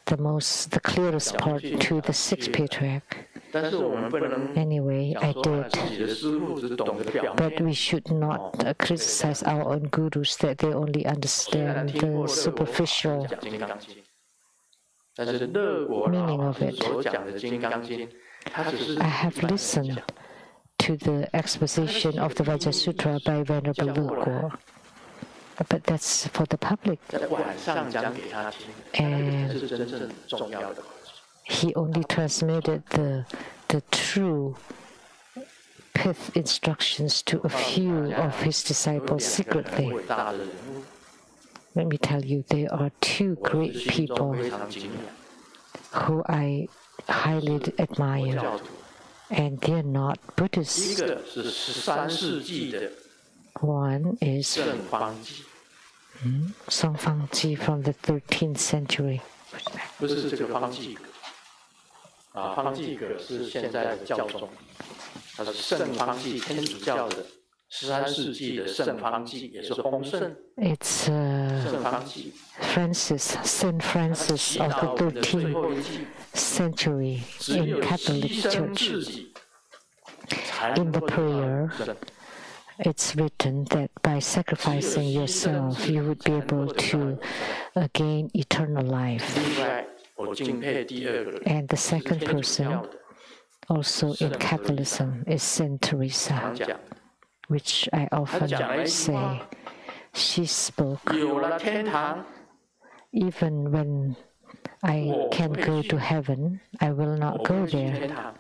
the clearest part to the sixth patriarch. Anyway, I did. But we should not criticize our own gurus that they only understand the superficial meaning of it. I have listened to the exposition of the Vajra Sutra by Venerable Le Guo, but that's for the public. And he only transmitted the true pith instructions to a few of his disciples secretly. Let me tell you, there are two great people who I highly admire, and they're not Buddhists. One is Song Fangji from the 13th century. 方济格是现在的教宗，他是圣方济天主教的13世纪的圣方济，也是洪圣。It's Saint Francis of the 13th century in Catholic Church. In the prayer, it's written that by sacrificing yourself, you would be able to gain eternal life. And the second person, also in Catholicism, is Saint Teresa, which I often say. She spoke, even when I can go to heaven, I will not go there.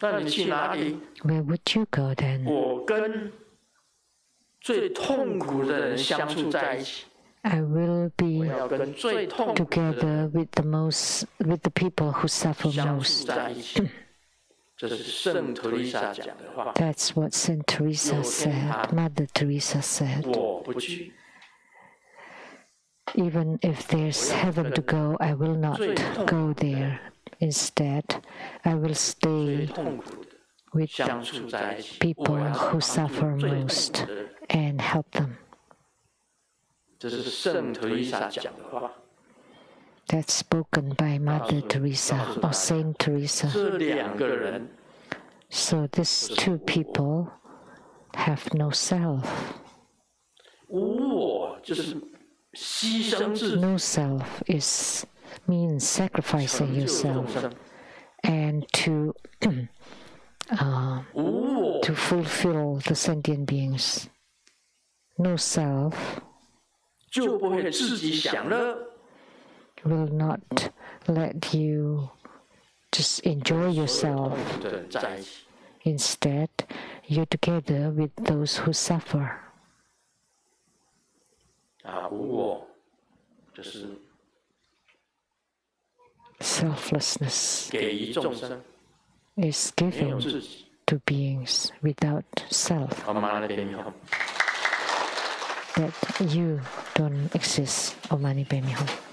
Where would you go then? I will be together with the people who suffer most. That's what Saint Teresa said, Mother Teresa said. Even if there's heaven to go, I will not go there. Instead, I will stay with people who suffer most and help them. That's spoken by Mother Teresa or Saint Teresa. So these two people have no self. No self means sacrificing yourself and to fulfill the sentient beings. No self will not let you just enjoy yourself. Instead, you're together with those who suffer. Selflessness is given to beings without self. That you don't exist, Om Mani Padme Hum.